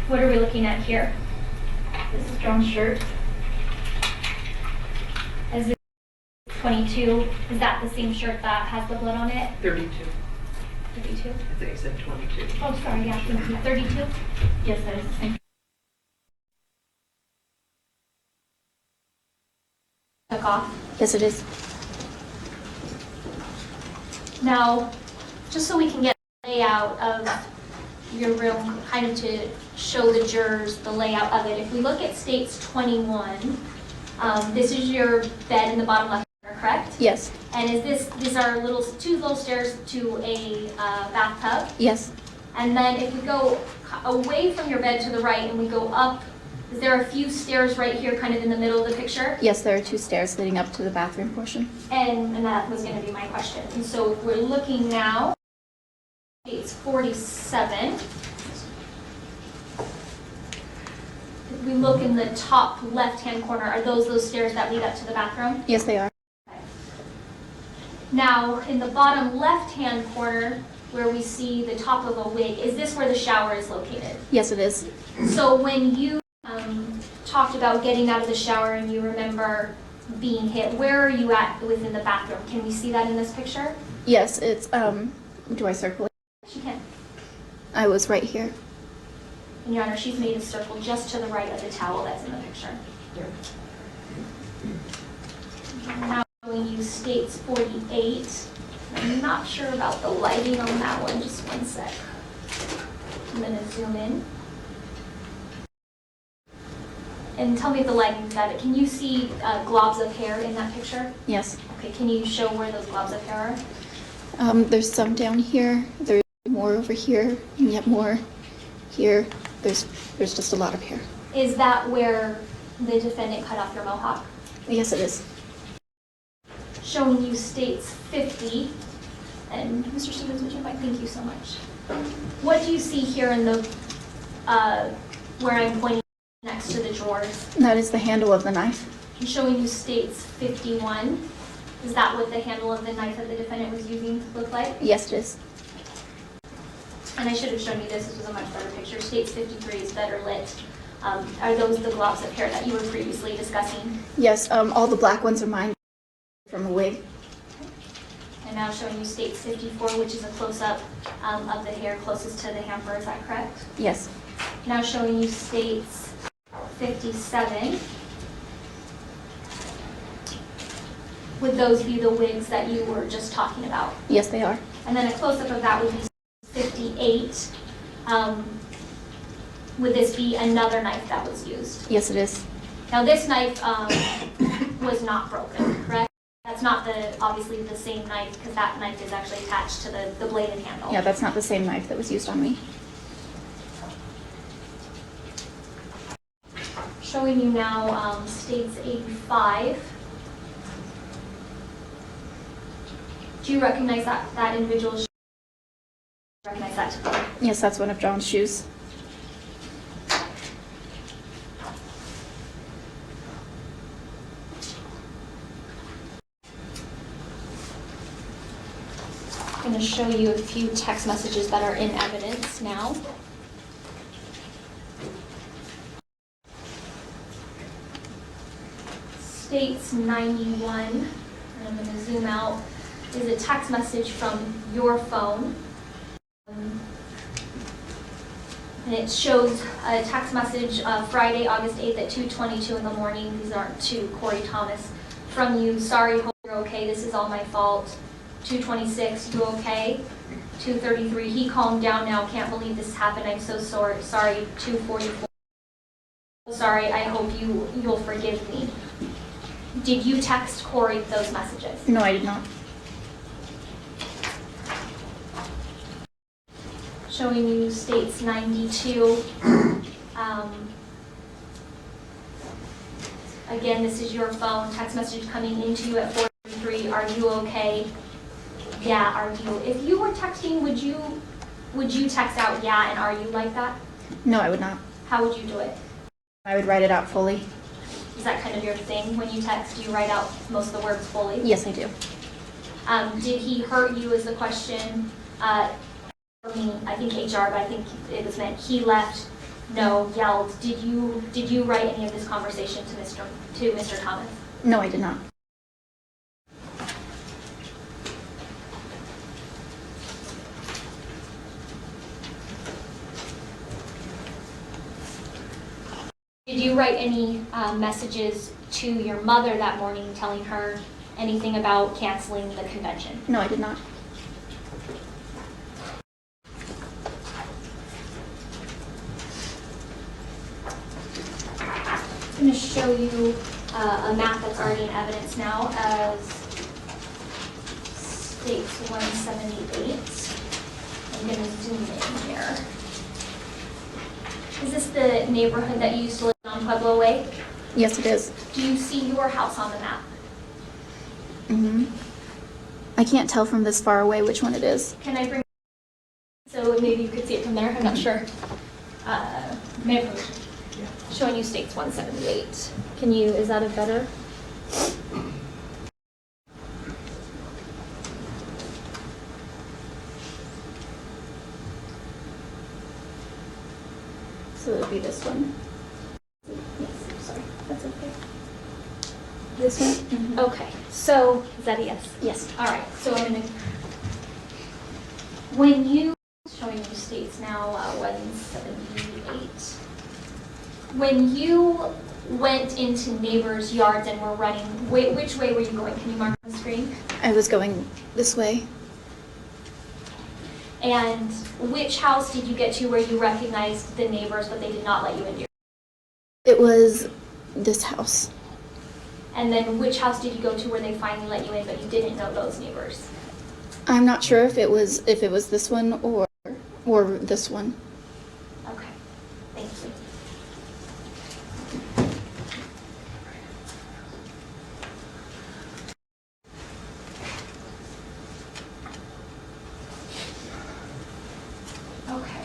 What are we looking at here? This is John's shirt. Is it 22? Is that the same shirt that has the blood on it? 32. 32? I think I said 22. Oh, sorry, yeah, thank you. 32? Yes, that is the same. Took off. Yes, it is. Now, just so we can get a layout of your room, kind of to show the jurors the layout of it, if we look at States 21, this is your bed in the bottom left corner, correct? Yes. And these are two little stairs to a bathtub? Yes. And then if we go away from your bed to the right and we go up, is there a few stairs right here kind of in the middle of the picture? Yes, there are 2 stairs leading up to the bathroom portion. And that was going to be my question. And so if we're looking now, it's 47. If we look in the top left-hand corner, are those stairs that lead up to the bathroom? Yes, they are. Now, in the bottom left-hand corner, where we see the top of a wig, is this where the shower is located? Yes, it is. So when you talked about getting out of the shower and you remember being hit, where are you at within the bathroom? Can we see that in this picture? Yes, it's, do I circle it? She can. I was right here. And Your Honor, she's made a circle just to the right of the towel that's in the picture. Now showing you States 48. I'm not sure about the lighting on that one. Just one sec. I'm going to zoom in. And tell me if the lighting's got it. Can you see globs of hair in that picture? Yes. Okay, can you show where those globs of hair are? There's some down here. There's more over here, and yet more here. There's just a lot of hair. Is that where the defendant cut off your mohawk? Yes, it is. Showing you States 50. And Mr. Stevens, would you mind? Thank you so much. What do you see here in the, where I'm pointing next to the drawers? That is the handle of the knife. I'm showing you States 51. Is that what the handle of the knife that the defendant was using looked like? Yes, it is. And I should have shown you this. This was a much better picture. States 53 is better lit. Are those the globs of hair that you were previously discussing? Yes, all the black ones are mine from a wig. And now showing you States 54, which is a close-up of the hair closest to the hamper. Is that correct? Yes. Now showing you States 57. Would those be the wigs that you were just talking about? Yes, they are. And then a close-up of that would be 58. Would this be another knife that was used? Yes, it is. Now this knife was not broken, correct? That's not obviously the same knife, because that knife is actually attached to the bladed handle. Yeah, that's not the same knife that was used on me. Showing you now States 85. Do you recognize that individual? Recognize that to be? Yes, that's one of John's shoes. I'm going to show you a few text messages that are in evidence now. States 91, and I'm going to zoom out, is a text message from your phone. And it shows a text message Friday, August 8th at 2:22 in the morning. These aren't to Corey Thomas. From you, sorry, hope you're okay. This is all my fault. 2:26, you okay? 2:33, he calmed down now. Can't believe this happened. I'm so sorry. Sorry. 2:44, sorry. I hope you'll forgive me. Did you text Corey those messages? No, I did not. Showing you states 92. Again, this is your phone. Text message coming into you at 4:33. Are you okay? Yeah, are you? If you were texting, would you text out yeah and are you like that? No, I would not. How would you do it? I would write it out fully. Is that kind of your thing? When you text, do you write out most of the words fully? Yes, I do. Did he hurt you is the question. For me, I think HR, but I think it was meant he left, no, yelled. Did you write any of this conversation to Mr. Thomas? No, I did not. Did you write any messages to your mother that morning telling her anything about canceling the convention? No, I did not. I'm going to show you a map that's already in evidence now as states 178. I'm going to zoom in here. Is this the neighborhood that you used to live in on Pueblo Way? Yes, it is. Do you see your house on the map? Mm-hmm. I can't tell from this far away which one it is. Can I bring so maybe you could see it from there? I'm not sure. May I approach? Showing you states 178. Is that a better? So it would be this one. Yes, sorry, that's okay. This one? Mm-hmm. Okay, so is that a yes? Yes. All right, so I'm gonna, when you, showing you states now 178. When you went into neighbors' yards and were running, which way were you going? Can you mark on the screen? I was going this way. And which house did you get to where you recognized the neighbors but they did not let you into your? It was this house. And then which house did you go to where they finally let you in but you didn't know those neighbors? I'm not sure if it was this one or this one. Okay, thank you. Okay.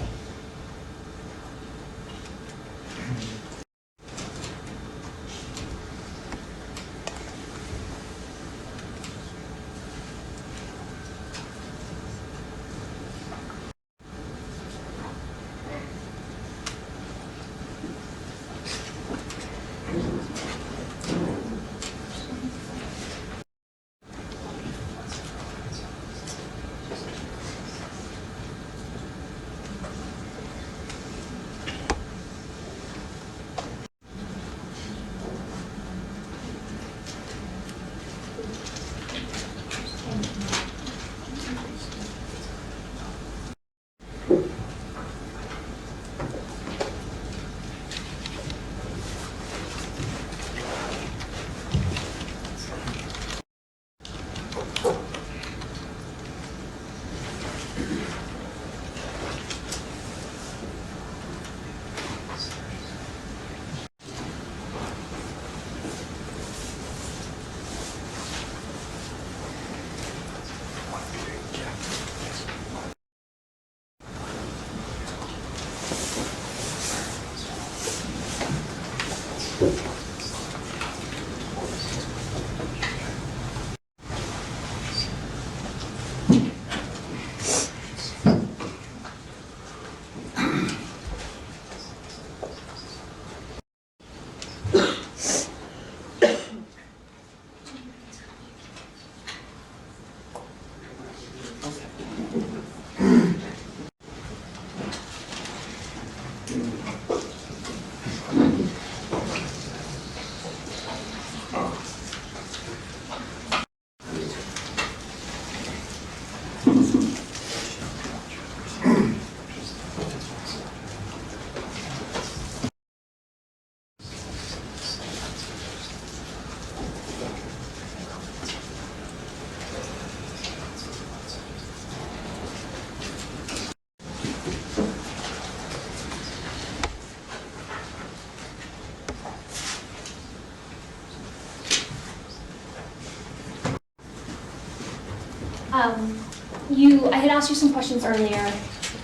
I had asked you some questions earlier,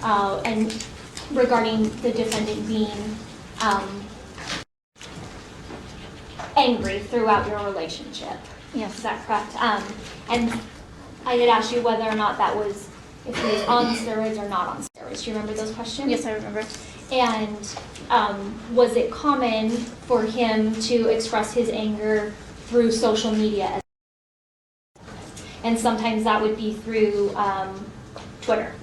and regarding the defendant being angry throughout your relationship. Yes. Is that correct? And I had asked you whether or not that was, if he was on steroids or not on steroids. Do you remember those questions? Yes, I remember. And was it common for him to express his anger through social media? And sometimes that would be through Twitter.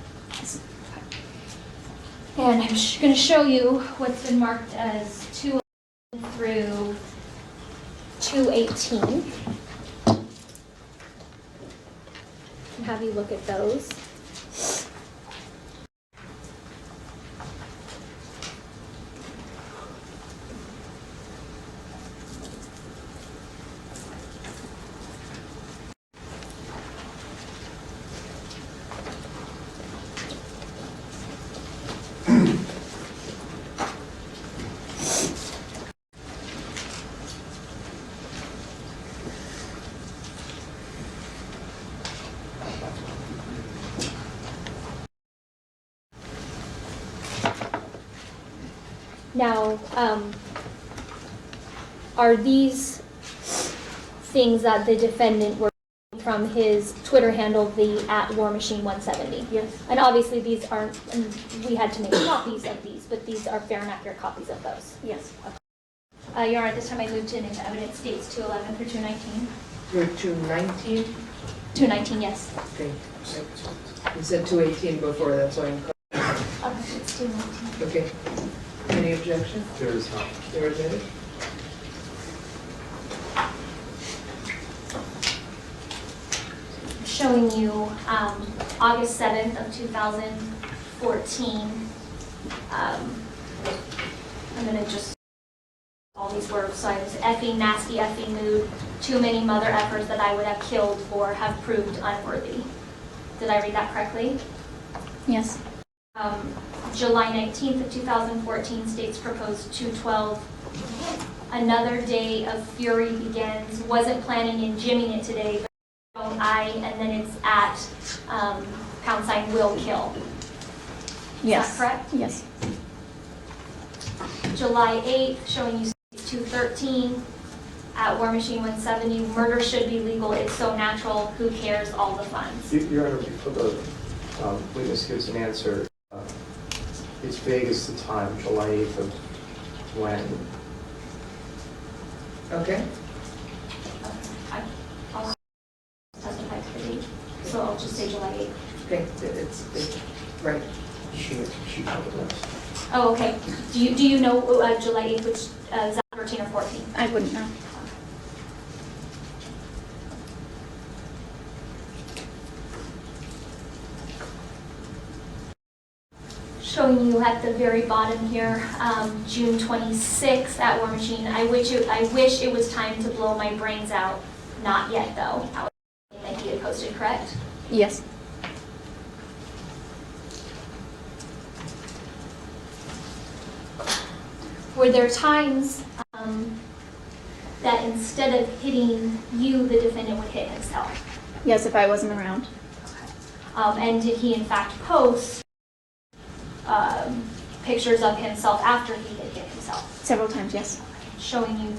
And I'm going to show you what's been marked as 211 through 218. And have you look at those. Now, are these things that the defendant were from his Twitter handle, the @WarMachine170? Yes. And obviously these aren't, and we had to make copies of these, but these are fair and accurate copies of those. Yes. Your Honor, at this time I moved in into evidence states 211 through 219. You're 219? 219, yes. Okay. You said 218 before, that's why I'm... Okay, it's 219. Okay. Any objection? There is not. You're admitted? Showing you August 7th of 2014. I'm going to just all these words. So I was effing, nasty, effing mood. Too many mother effers that I would have killed for have proved unworthy. Did I read that correctly? Yes. July 19th of 2014 states proposed 212. Another day of fury begins. Wasn't planning in gymming it today, but and then it's at #will kill. Yes. Is that correct? Yes. July 8th, showing you 213 at @WarMachine170. Murder should be legal. It's so natural. Who cares? All the funds. Your Honor, before the witness gives an answer, it's vague as the time, July 8th of when. Okay. I'll testify to the date. So I'll just say July 8th. Okay, it's right. She covered that. Oh, okay. Do you know July 8th, which is that 13 or 14? I wouldn't know. Showing you at the very bottom here, June 26th at War Machine. I wish it was time to blow my brains out. Not yet, though. That was something that he had posted, correct? Yes. Were there times that instead of hitting you, the defendant would hit himself? Yes, if I wasn't around. And did he in fact post pictures of himself after he had hit himself? Several times, yes. Showing you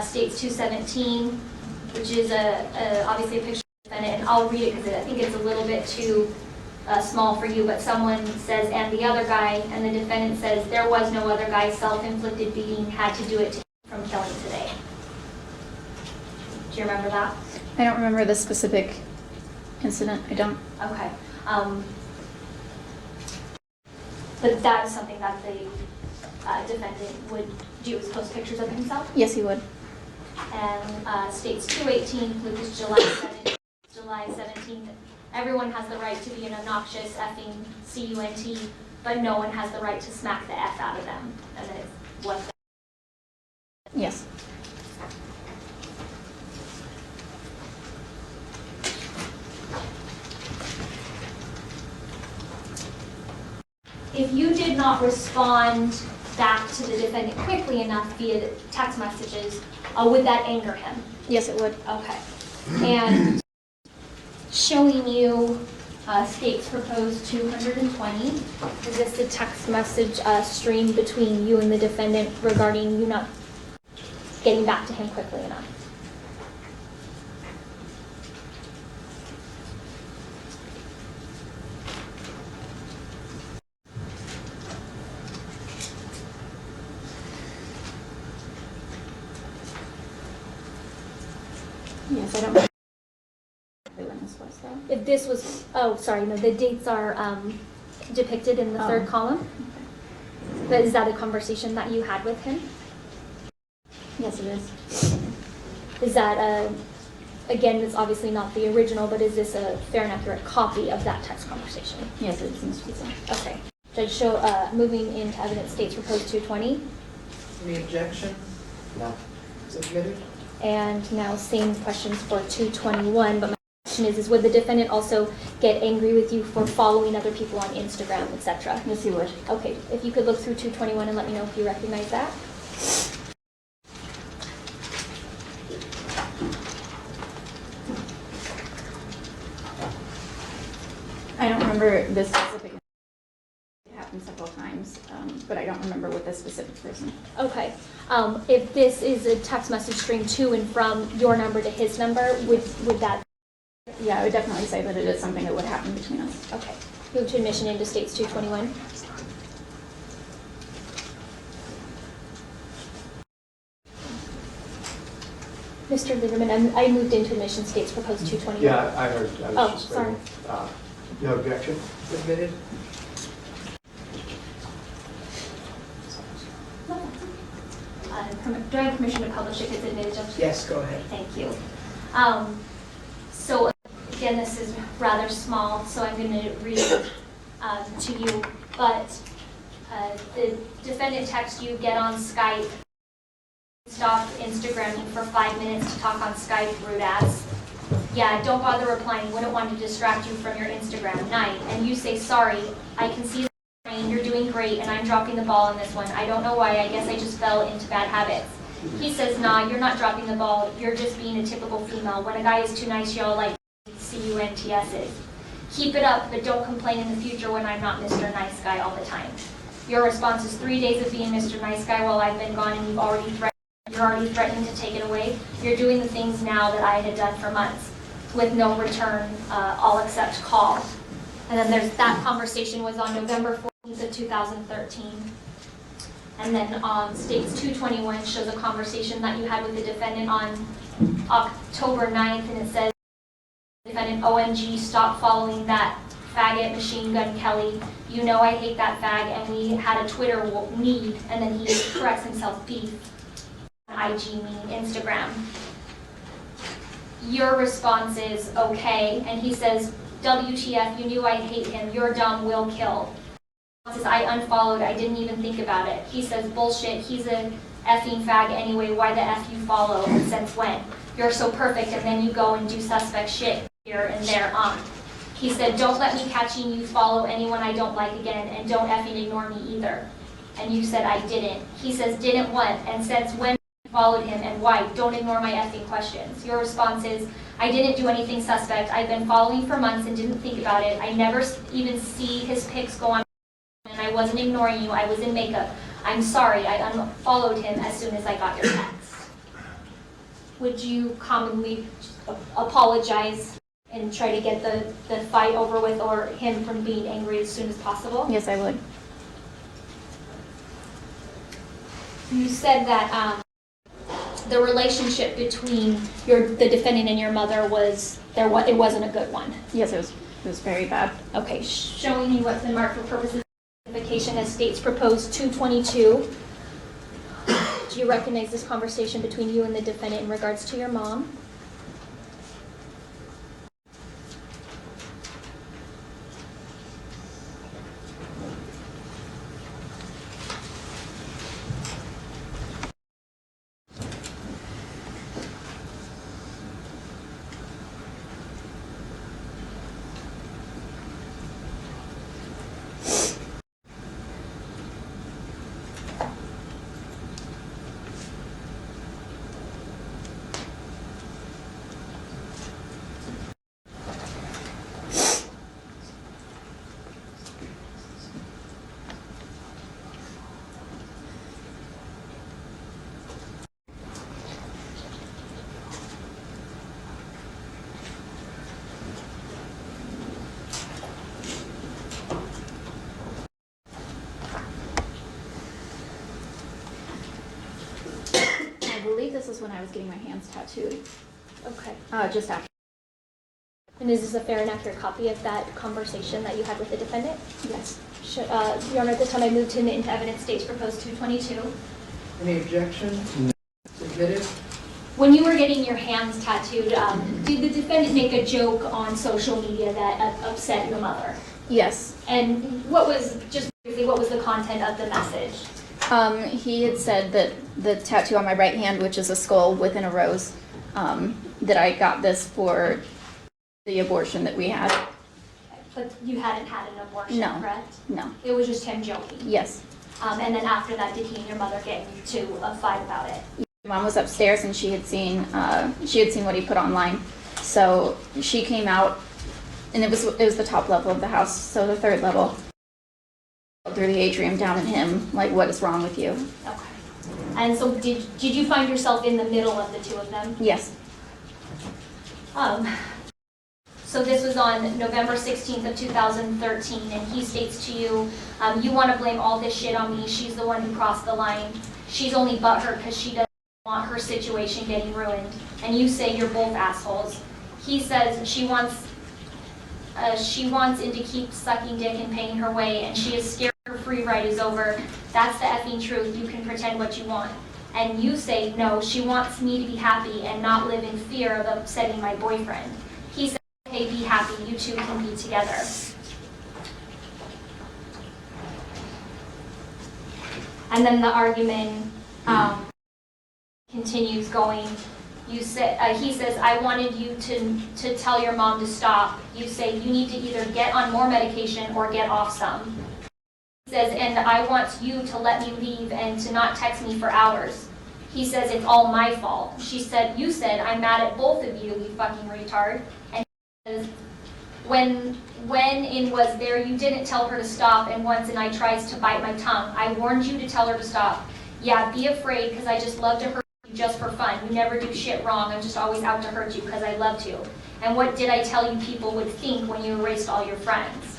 states 217, which is obviously a picture of the defendant, and I'll read it because I think it's a little bit too small for you, but someone says, and the other guy, and the defendant says, there was no other guy, self-inflicted beating, had to do it to keep from killing today. Do you remember that? I don't remember the specific incident. I don't. Okay. But that is something that the defendant would do, is post pictures of himself. Yes, he would. And states 218, Lucas, July 7th, July 17th. Everyone has the right to be an obnoxious effing cunt, but no one has the right to smack the F out of them. And it's what Yes. If you did not respond back to the defendant quickly enough via text messages, would that anger him? Yes, it would. Okay. And showing you state's proposed 220. Is this the text message stream between you and the defendant regarding you not getting back to him quickly enough? Yes, I don't know when this was though. If this was, oh, sorry, no, the dates are depicted in the third column. But is that a conversation that you had with him? Yes, it is. Is that again, it's obviously not the original, but is this a fair and accurate copy of that text conversation? Yes, it is, Ms. Pizza. Okay. Judge, show, moving into evidence, state's proposed 220. Any objection? No. It's admitted. And now same questions for 221, but my question is would the defendant also get angry with you for following other people on Instagram, etc.? Yes, he would. Okay, if you could look through 221 and let me know if you recognize that. I don't remember this specific. It happened several times, but I don't remember with this specific person. Okay. If this is a text message string to and from your number to his number, would that? Yeah, I would definitely say that it is something that would happen between us. Okay. Move to admission into states 221. Mr. Lieberman, I moved into admission states proposed 221. Yeah, I heard, I Oh, was just sorry. waiting. No objection? It's admitted. Do I have permission to publish if it's admitted, Judge? Yes, go ahead. Thank you. So again, this is rather small, so I'm going to read to you. But the defendant texts you, get on Skype, stop Instagramming for 5 minutes to talk on Skype, rude ass. Yeah, don't bother replying, wouldn't want to distract you from your Instagram night. And you say, sorry, I can see you're doing great and I'm dropping the ball on this one. I don't know why, I guess I just fell into bad habits. He says, nah, you're not dropping the ball, you're just being a typical female. When a guy is too nice, y'all like CUNTSs. Keep it up, but don't complain in the future when I'm not Mr. Nice Guy all the time. Your response is 3 days of being Mr. Nice Guy while I've been gone and you're already threatening to take it away. You're doing the things now that I had done for months with no return, all except call. And then there's that conversation was on November 14th of 2013. And then states 221 shows a conversation that you had with the defendant on October 9th, and it says, defendant, OMG, stop following that faggot Machine Gun Kelly. You know I hate that fag, and we had a Twitter need, and then he corrects himself, beef. IG mean Instagram. Your response is okay, and he says, WTF, you knew I hate him, you're dumb, will kill. Says, I unfollowed, I didn't even think about it. He says, bullshit, he's a effing fag anyway, why the F you follow, and since when? You're so perfect, and then you go and do suspect shit here and there on. He said, don't let me catching you follow anyone I don't like again, and don't effing ignore me either. And you said, I didn't. He says, didn't what? And since when followed him, and why? Don't ignore my effing questions. Your response is, I didn't do anything suspect. I've been following for months and didn't think about it. I never even see his pics go on, and I wasn't ignoring you. I was in makeup. I'm sorry. I unfollowed him as soon as I got your text. Would you commonly apologize and try to get the fight over with or him from being angry as soon as possible? Yes, I would. You said that the relationship between the defendant and your mother was it wasn't a good one. Yes, it was very bad. Okay, showing you what's been marked for purposes of identification as states proposed 222. Do you recognize this conversation between you and the defendant in regards to your mom? This was when I was getting my hands tattooed, Okay. just after. And is this a fair and accurate copy of that conversation that you had with the defendant? Yes. Your Honor, at the time I moved him into evidence, states proposed 222. Any objection? Submitted. When you were getting your hands tattooed, did the defendant make a joke on social media that upset your mother? Yes. And what was, just briefly, what was the content of the message? He had said that the tattoo on my right hand, which is a skull within a rose, that I got this for the abortion that we had. But you hadn't had an abortion, No. correct? No. It was just him joking. Yes. And then after that, did he and your mother get into a fight about it? Mom was upstairs and she had seen what he put online. So she came out, and it was the top level of the house, so the third level. Through the atrium down at him, like, what is wrong with you? Okay. And so did you find yourself in the middle of the two of them? Yes. So this was on November 16th of 2013, and he states to you, you want to blame all this shit on me. She's the one who crossed the line. She's only butthurt because she doesn't want her situation getting ruined. And you say you're both assholes. He says she wants him to keep sucking dick and paying her way, and she is scared her free ride is over. That's the effing truth. You can pretend what you want. And you say, no, she wants me to be happy and not live in fear of upsetting my boyfriend. He says, okay, be happy. You two can be together. And then the argument continues going. He says, I wanted you to tell your mom to stop. You say, you need to either get on more medication or get off some. He says, and I want you to let me leave and to not text me for hours. He says, it's all my fault. You said, I'm mad at both of you, you fucking retard. And he says, when in was there, you didn't tell her to stop, and once and I tries to bite my tongue. I warned you to tell her to stop. Yeah, be afraid, because I just love to hurt you just for fun. You never do shit wrong. I'm just always out to hurt you because I love to. And what did I tell you people would think when you erased all your friends?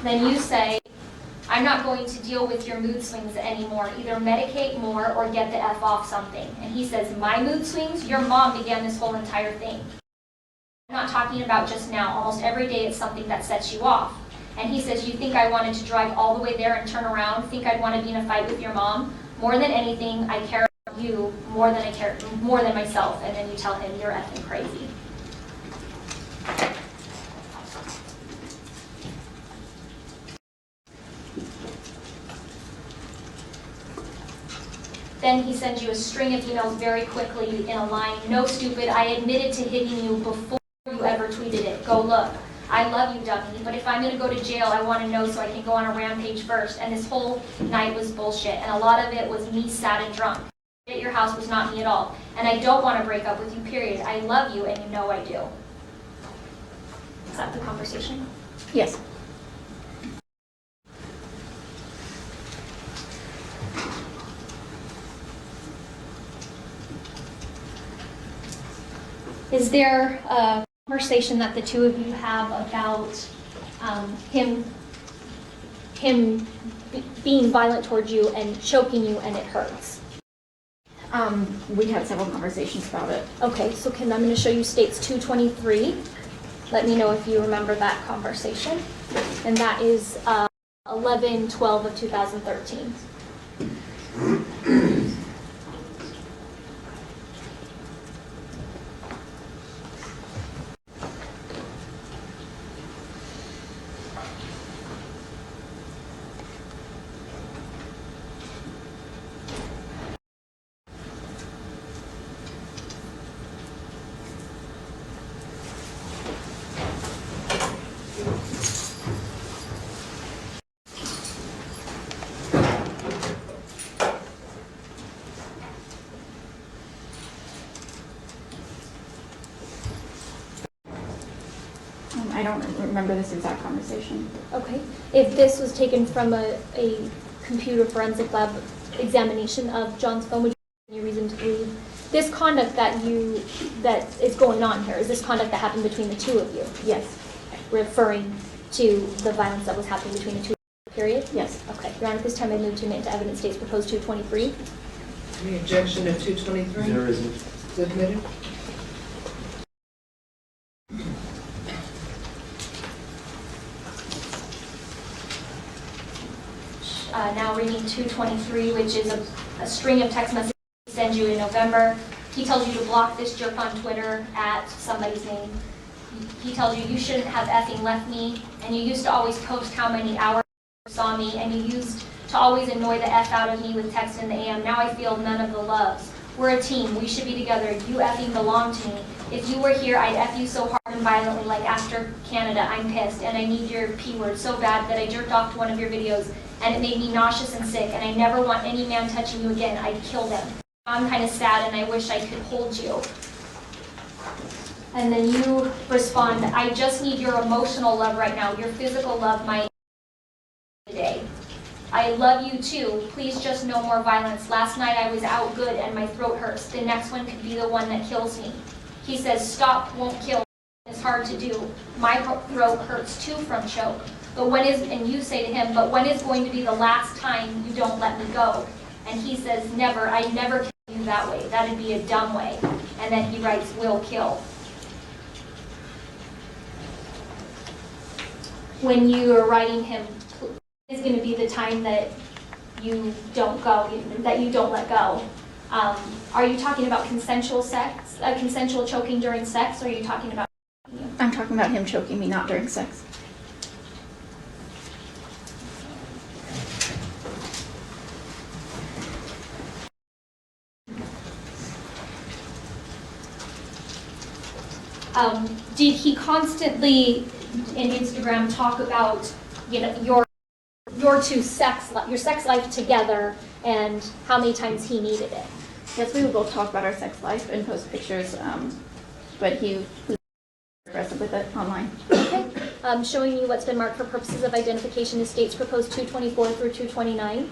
Then you say, I'm not going to deal with your mood swings anymore. Either medicate more or get the F off something. And he says, my mood swings? Your mom began this whole entire thing. I'm not talking about just now. Almost every day it's something that sets you off. And he says, you think I wanted to drive all the way there and turn around? Think I'd want to be in a fight with your mom? More than anything, I care about you more than myself. And then you tell him you're effing crazy. Then he sends you a string of emails very quickly in a line. No, stupid, I admitted to hitting you before you ever tweeted it. Go look. I love you, dummy, but if I'm going to go to jail, I want to know so I can go on a rampage first. And this whole night was bullshit, and a lot of it was me sad and drunk. At your house was not me at all. And I don't want to break up with you, period. I love you, and you know I do. Is that the conversation? Yes. Is there a conversation that the two of you have about him being violent towards you and choking you and it hurts? We had several conversations about it. Okay, so I'm going to show you states 223. Let me know if you remember that conversation. And that is 11/12 of 2013. I don't remember this exact conversation. Okay. If this was taken from a computer forensic lab examination of John's phone, would you have any reason to believe this conduct that is going on here? Is this conduct that happened between the two of you? Yes. Referring to the violence that was happening between the two of you, period? Yes. Okay. Your Honor, at this time I move to admit into evidence states proposed 223. Any objection to 223? There isn't. Is admitted? Now reading 223, which is a string of text messages he sends you in November. He tells you to block this jerk on Twitter at somebody's name. He tells you shouldn't have effing left me, and you used to always post how many hours you saw me, and you used to always annoy the F out of me with text in the AM. Now I feel none of the loves. We're a team. We should be together. You effing belong to me. If you were here, I'd F you so hard and violently like after Canada. I'm pissed, and I need your P word so bad that I jerked off to one of your videos, and it made me nauseous and sick, and I never want any man touching you again. I'd kill them. I'm kind of sad, and I wish I could hold you. And then you respond, I just need your emotional love right now. Your physical love might today. I love you too. Please just no more violence. Last night I was out good and my throat hurts. The next one could be the one that kills me. He says, stop, won't kill. It's hard to do. My throat hurts too from choke. But when is, and you say to him, but when is going to be the last time you don't let me go? And he says, never. I never kill you that way. That'd be a dumb way. And then he writes, will kill. When you are writing him, is going to be the time that you don't go, that you don't let go. Are you talking about consensual sex, consensual choking during sex, or are you talking about? I'm talking about him choking me, not during sex. Did he constantly in Instagram talk about, your sex life together and how many times he needed it? Yes, we would both talk about our sex life and post pictures, but he was aggressive with it online. Okay. Showing you what's been marked for purposes of identification is states proposed 224 through 229.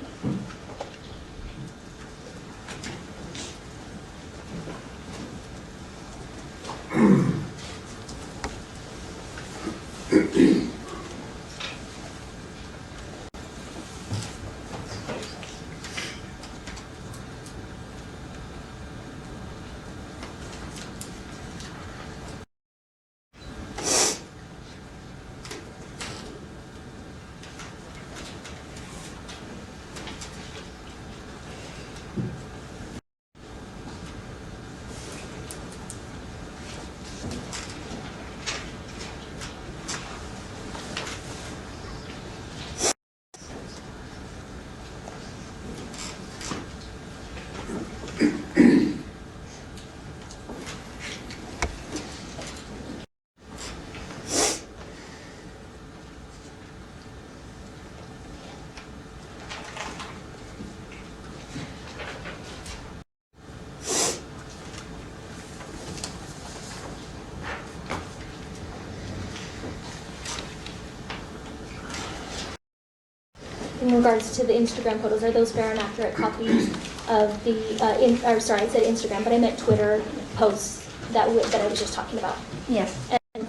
In regards to the Instagram photos, are those fair and accurate copies of the, I said Instagram, but I meant Twitter posts that I was just talking about? Yes.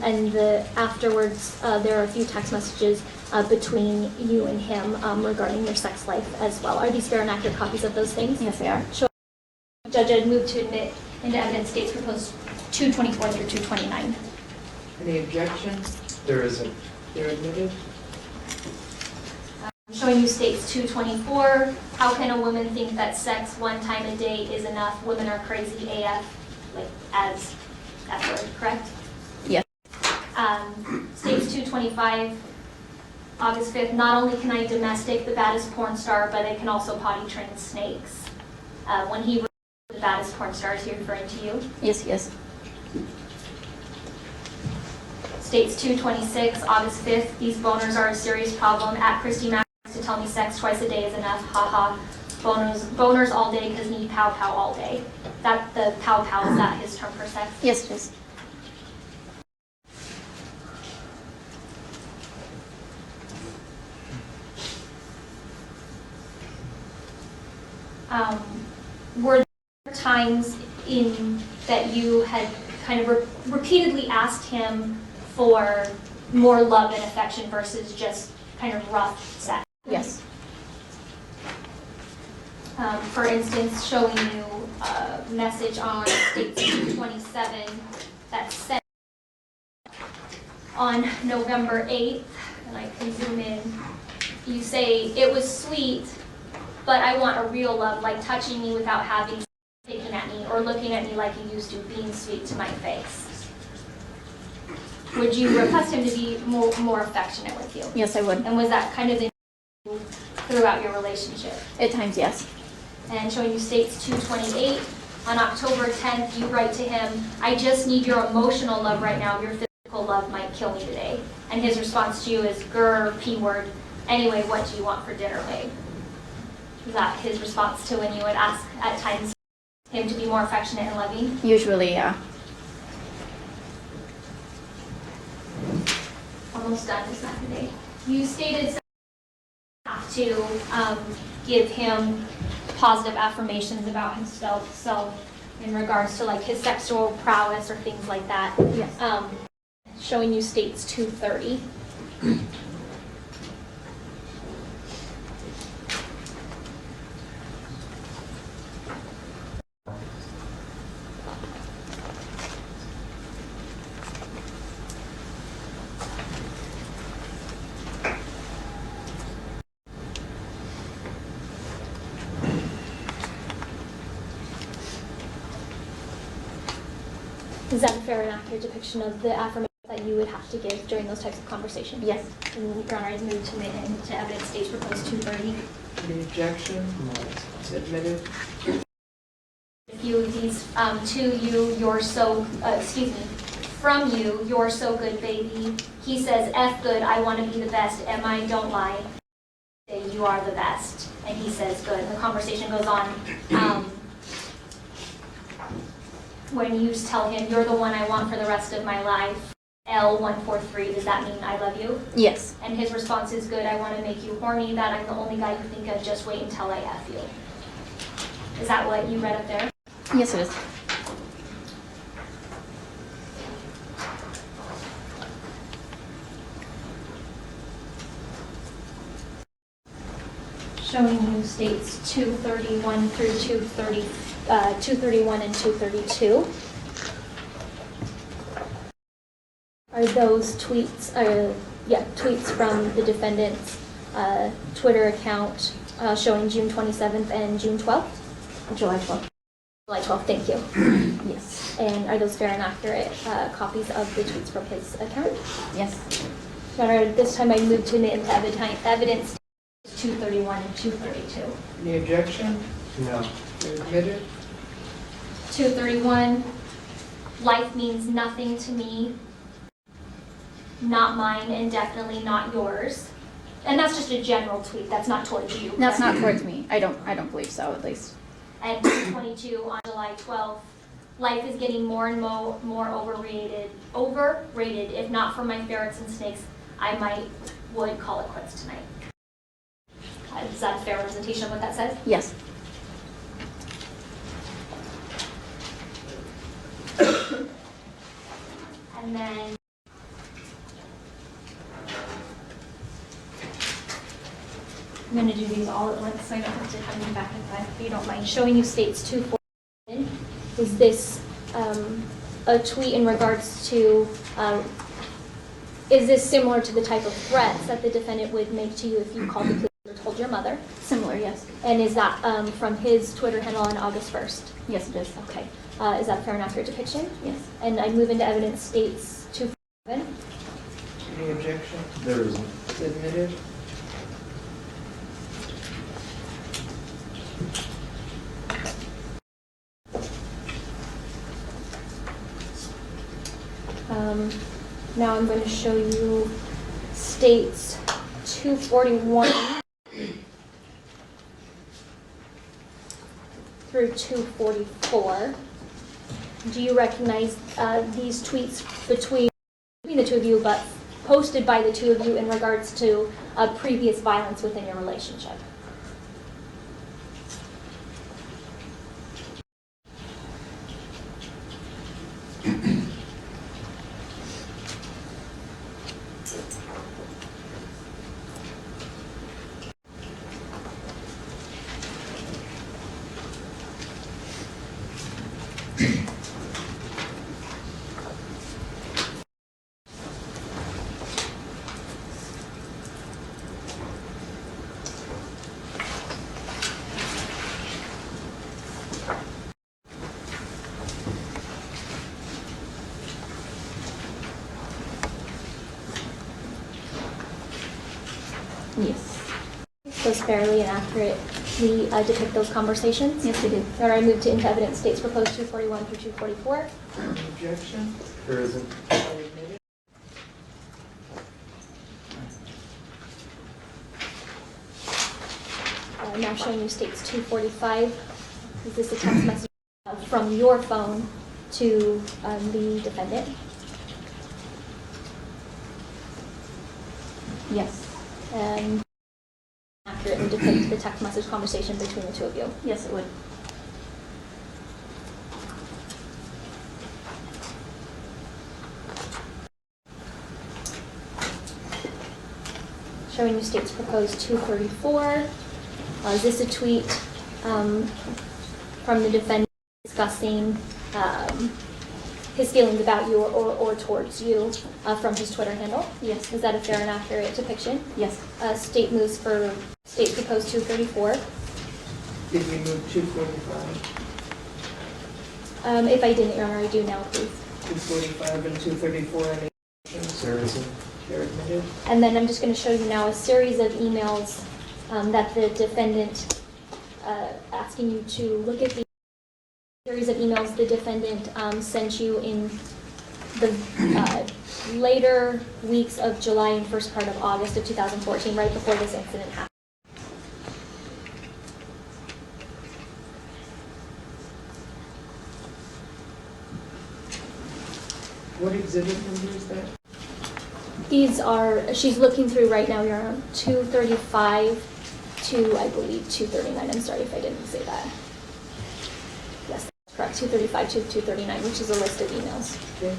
And the afterwards, there are a few text messages between you and him regarding your sex life as well. Are these fair and accurate copies of those things? Yes, they are. Sure. Judge, I'd move to admit into evidence states proposed 224 through 229. Any objection? There isn't. They're admitted? Showing you states 224. How can a woman think that sex one time a day is enough? Women are crazy AF, like as F word, correct? Yes. States 225. August 5th. Not only can I domestic the baddest porn star, but I can also potty train snakes. When he wrote the baddest porn star, is he referring to you? Yes, yes. States 226. August 5th. These boners are a serious problem. At Christy Mack to tell me sex twice a day is enough. Haha. Boners all day because need pow pow all day. That the pow pow, is that his term for sex? Yes, yes. Were there times in that you had kind of repeatedly asked him for more love and affection versus just kind of rough sex? Yes. For instance, showing you a message on States 227 that's sent on November 8th, and I can zoom in. You say, "It was sweet, but I want a real love, like touching me without having taken at me or looking at me like you used to, being sweet to my face." Would you request him to be more affectionate with you? Yes, I would. And was that kind of the throughout your relationship? At times, yes. And showing you States 228, on October 10th, you write to him, "I just need your emotional love right now. Your physical love might kill me today." And his response to you is, "Grr, P word. Anyway, what do you want for dinner, babe?" Is that his response to when you would ask at times him to be more affectionate and loving? Usually, yeah. Almost done this Saturday. You stated you have to give him positive affirmations about himself in regards to like his sexual prowess or things like that. Yes. Showing you States 230. Is that a fair and accurate depiction of the affirmation that you would have to give during those types of conversations? Yes. And Your Honor, is moved to admit into evidence States proposed 230. Any objection? It's admitted. A few of these to you, you're so, from you, you're so good, baby. He says, F good, I want to be the best. Am I? Don't lie. Say, you are the best. And he says, good. And the conversation goes on. When you tell him, you're the one I want for the rest of my life, L143, does that mean I love you? Yes. And his response is, good, I want to make you horny, that I'm the only guy you think of, just wait until I F you. Is that what you read up there? Yes, it is. Showing you States 231 through 231 and 232. Are those tweets, tweets from the defendant's Twitter account showing June 27th and June 12th? July 12th. July 12th, thank you. Yes. And are those fair and accurate copies of the tweets from his account? Yes. Your Honor, this time I move to admit into evidence 231 and 232. Any objection? No. Admitted. 231, life means nothing to me, not mine, and definitely not yours. And that's just a general tweet, that's not towards you. That's correct? not towards me. I don't believe so, at least. And 222 on July 12th, life is getting more and more overrated. If not for my ferrets and snakes, I would call it quits tonight. Is that a fair representation of what that says? Yes. And then I'm going to do these all at once so I don't have to come in back and forth, if you don't mind. Showing you States 241. Is this a tweet in regards to, is this similar to the type of threats that the defendant would make to you if you called the police or told your mother? Similar, yes. And is that from his Twitter handle on August 1st? Yes, it is. Okay. Is that a fair and accurate depiction? Yes. And I move into evidence States 247. Any objection? There isn't. It's admitted. Now I'm going to show you States 241 through 244. Do you recognize these tweets between the two of you, but posted by the two of you in regards to previous violence within your relationship? Yes. Those fairly and accurately depict those conversations? Yes, we do. All right, I move to into evidence states proposed 241 through 244. Objection? There isn't. So admitted. Now showing you states 245. Is this a text message from your phone to the defendant? Yes. And accurately depict the text message conversation between the two of you. Yes, it would. Showing you states proposed 234. Is this a tweet from the defendant discussing his feelings about you or towards you from his Twitter handle? Yes. Is that a fair and accurate depiction? Yes. State moves for state proposed 234. Did we move 245? If I didn't, Your Honor, I do now, please. 245 and 234, any objections? There isn't. They're admitted. And then I'm just going to show you now a series of emails that the defendant asking you to look at the series of emails the defendant sent you in the later weeks of July and first part of August of 2014, right before this incident happened. What exhibit number is that? These are, she's looking through right now, Your Honor, 235 to, I believe, 239. I'm sorry if I didn't say that. Yes, that's correct, 235 to 239, which is a list of emails. Okay.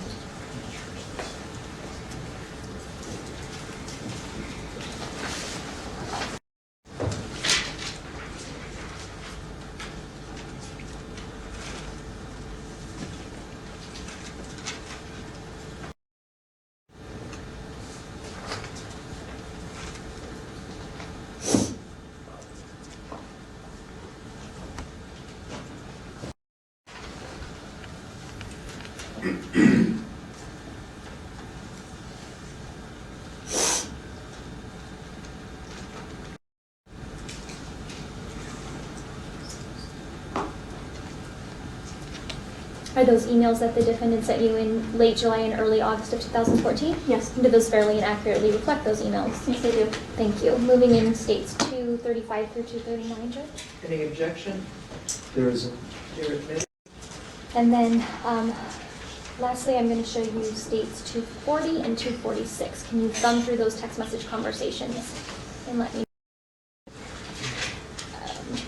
Are those emails that the defendant sent you in late July and early August of 2014? Yes. Do those fairly and accurately reflect those emails? Yes, they do. Thank you. Moving in states 235 through 239, Judge. Any objection? There isn't. They're admitted. And then lastly, I'm going to show you states 240 and 246. Can you thumb through those text message conversations and let me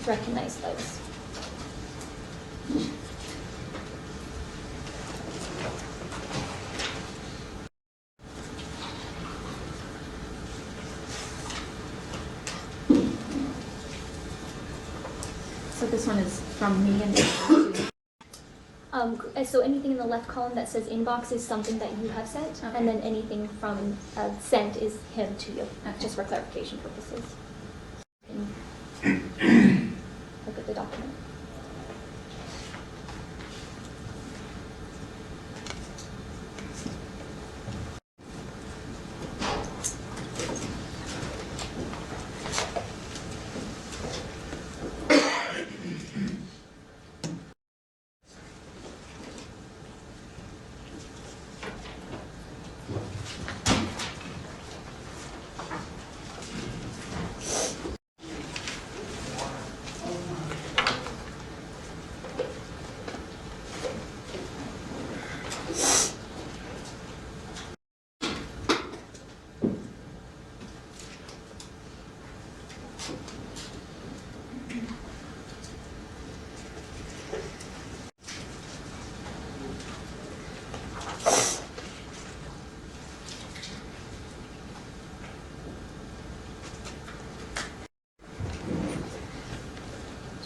recognize those? So this one is from me and So anything in the left column that says inbox is something that you have sent, Okay. and then anything from sent is him to you, Okay. just for clarification purposes. And look at the document.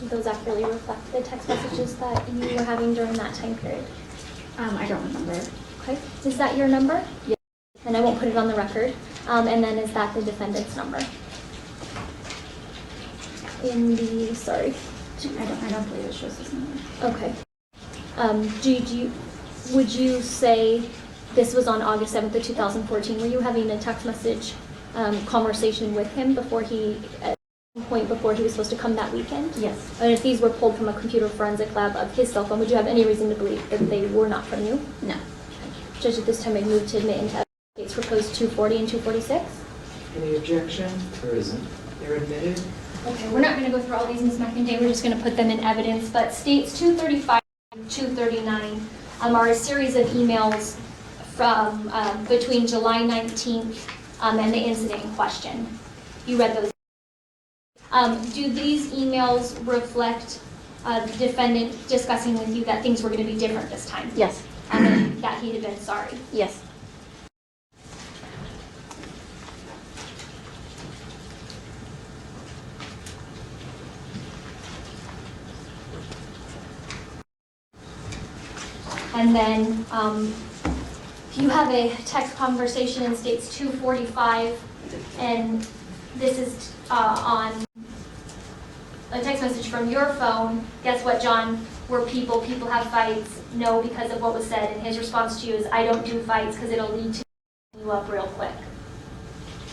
Do those accurately reflect the text messages that you were having during that time period? I don't remember. Okay, is that your number? Yes. And I won't put it on the record. And then is that the defendant's number? In the, sorry. I don't believe it shows this number. Okay. Would you say this was on August 7th of 2014? Were you having a text message conversation with him before at some point before he was supposed to come that weekend? Yes. And if these were pulled from a computer forensic lab of his cell phone, would you have any reason to believe that they were not from you? No. Judge, at this time, I move to admit into evidence states proposed 240 and 246. Any objection? There isn't. They're admitted. Okay, we're not going to go through all these, Ms. McIntyre. We're just going to put them in evidence. But states 235 and 239 are a series of emails from between July 19th and the incident in question. You read those. Do these emails reflect the defendant discussing with you that things were going to be different this time? Yes. And that he had been sorry? Yes. And then you have a text conversation in states 245, and this is on a text message from your phone. Guess what, John? We're people. People have fights. No, because of what was said. And his response to you is, I don't do fights because it'll lead to you up real quick.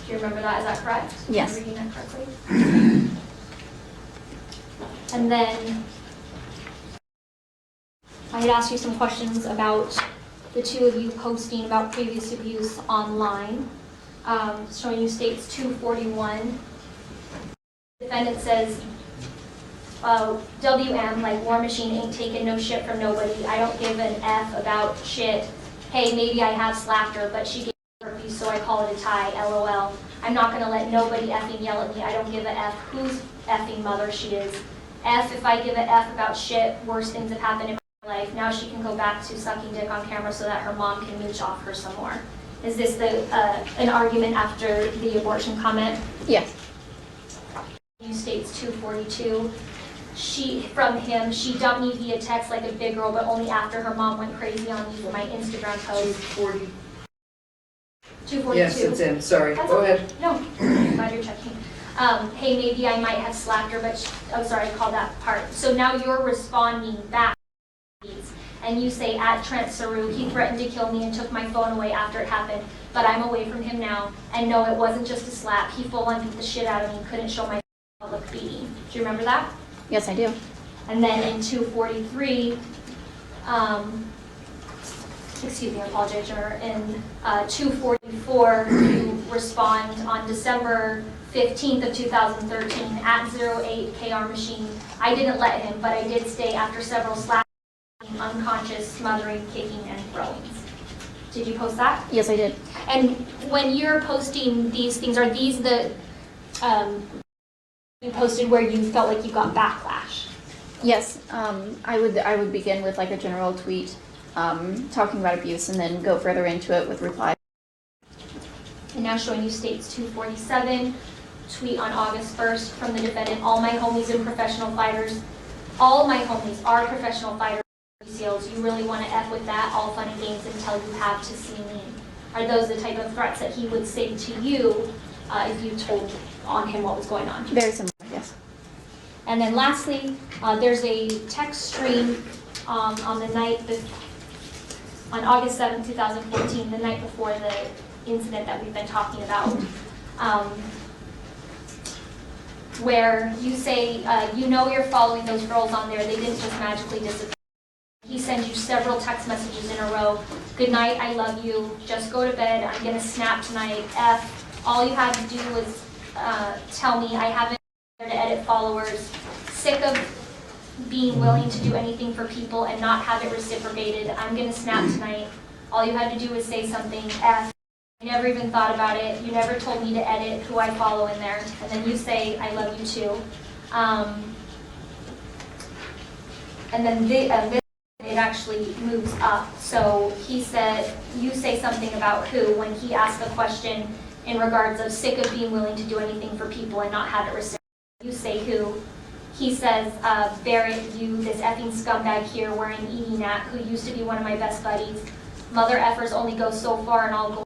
Do you remember that? Is that correct? Yes. Am I reading that correctly? And then I had asked you some questions about the two of you posting about previous abuse online, showing you states 241. The defendant says, WM, like War Machine, ain't taking no shit from nobody. I don't give an F about shit. Hey, maybe I have slapped her, but she gave me herpes, so I call it a tie, LOL. I'm not gonna let nobody effing yell at me. I don't give a F whose effing mother she is. F if I give a F about shit, worse things have happened in my life. Now she can go back to sucking dick on camera so that her mom can mooch off her some more. Is this an argument after the abortion comment? Yes. You states 242. From him, she dumped me via text like a big girl, but only after her mom went crazy on me for my Instagram post. 240. 242. Yes, it's in. Sorry. That's Go okay. ahead. No, glad you're checking. Hey, maybe I might have slapped her, but I'm sorry, I called that part. So now you're responding back, and you say, at Trent Saru, he threatened to kill me and took my phone away after it happened, but I'm away from him now, and no, it wasn't just a slap. He full-on beat the shit out of me, couldn't show my public beating. Do you remember that? Yes, I do. And then in 243, excuse me, I apologize, Your Honor. In 244, you respond on December 15th of 2013 at 08 KR Machine. I didn't let him, but I did stay after several slaps, unconscious, smothering, kicking, and throwing. Did you post that? Yes, I did. And when you're posting these things, are these the you posted where you felt like you got backlash? Yes. I would begin with like a general tweet talking about abuse and then go further into it with replies. And now showing you states 247, tweet on August 1st from the defendant, all my homies are professional fighters. All my homies are professional fighters. SEALs. You really want to F with that, all fun and games until you have to see me. Are those the type of threats that he would say to you if you told on him what was going on? Very similar, yes. And then lastly, there's a text stream on the night, on August 7th, 2014, the night before the incident that we've been talking about, where you say, you know you're following those girls on there, they didn't just magically disappear. He sends you several text messages in a row. Good night, I love you, just go to bed, I'm gonna snap tonight, F. All you had to do was tell me I haven't been there to edit followers, sick of being willing to do anything for people and not have it reciprocated. I'm gonna snap tonight. All you had to do was say something, F. I never even thought about it. You never told me to edit who I follow in there. And then you say, I love you too. And then this, it actually moves up. So he said, you say something about who when he asked the question in regards of sick of being willing to do anything for people and not have it reciprocated. You say who. He says, Barrett, you, this effing scumbag here wearing ED Knack, who used to be one of my best buddies. Mother effers only go so far and I'll go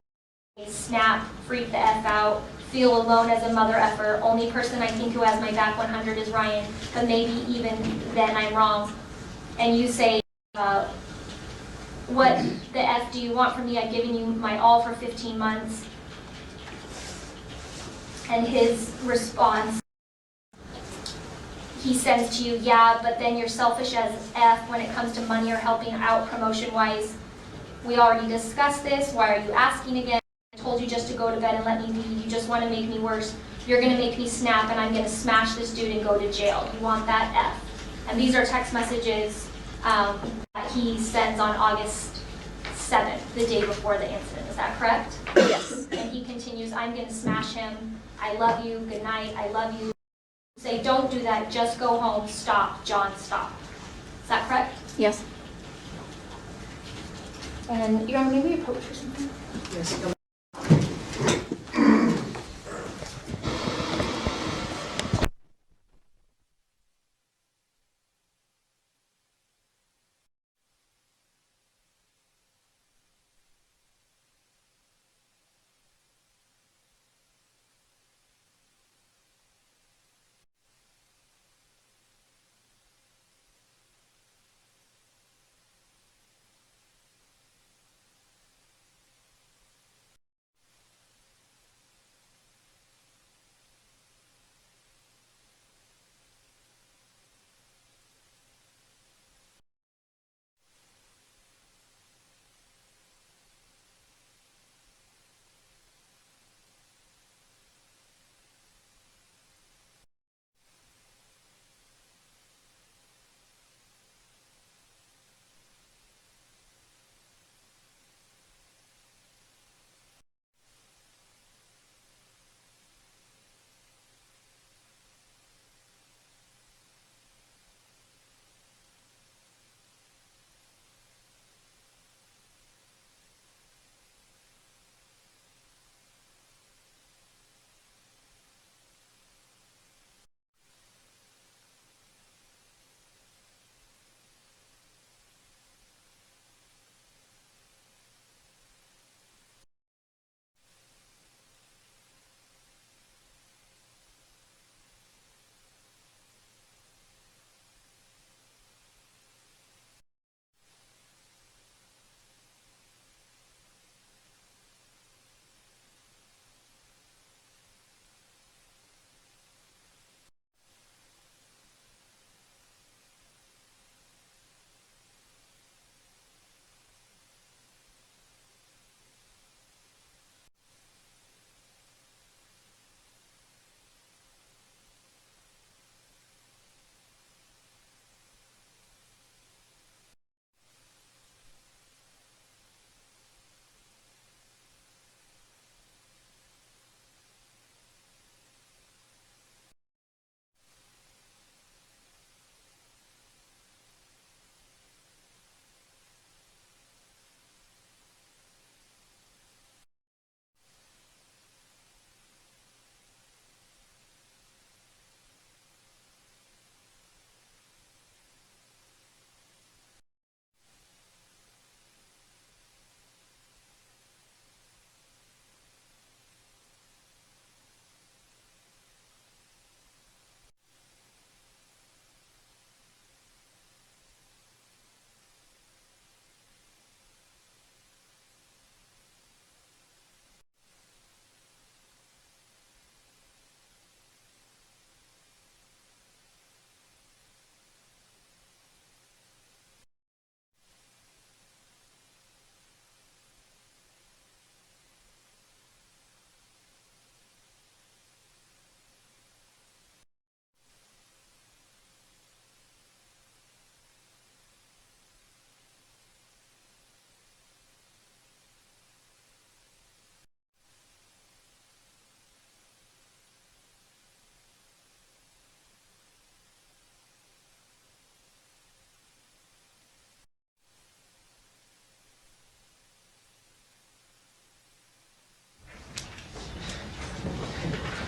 snap, freak the F out, feel alone as a mother effer. Only person I think who has my back 100 is Ryan, but maybe even then I'm wrong. And you say, what the F do you want from me? I've given you my all for 15 months. And his response, he says to you, yeah, but then you're selfish as F when it comes to money or helping out promotion-wise. We already discussed this. Why are you asking again? I told you just to go to bed and let me be. You just want to make me worse. You're going to make me snap, and I'm going to smash this dude and go to jail. You want that F? And these are text messages that he sends on August 7th, the day before the incident. Is that correct? Yes. And he continues, I'm going to smash him. I love you. Good night. I love you. Say, don't do that. Just go home. Stop. John, stop. Is that correct? Yes. And you're maybe approach or something? Yes, come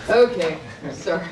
Okay, sorry.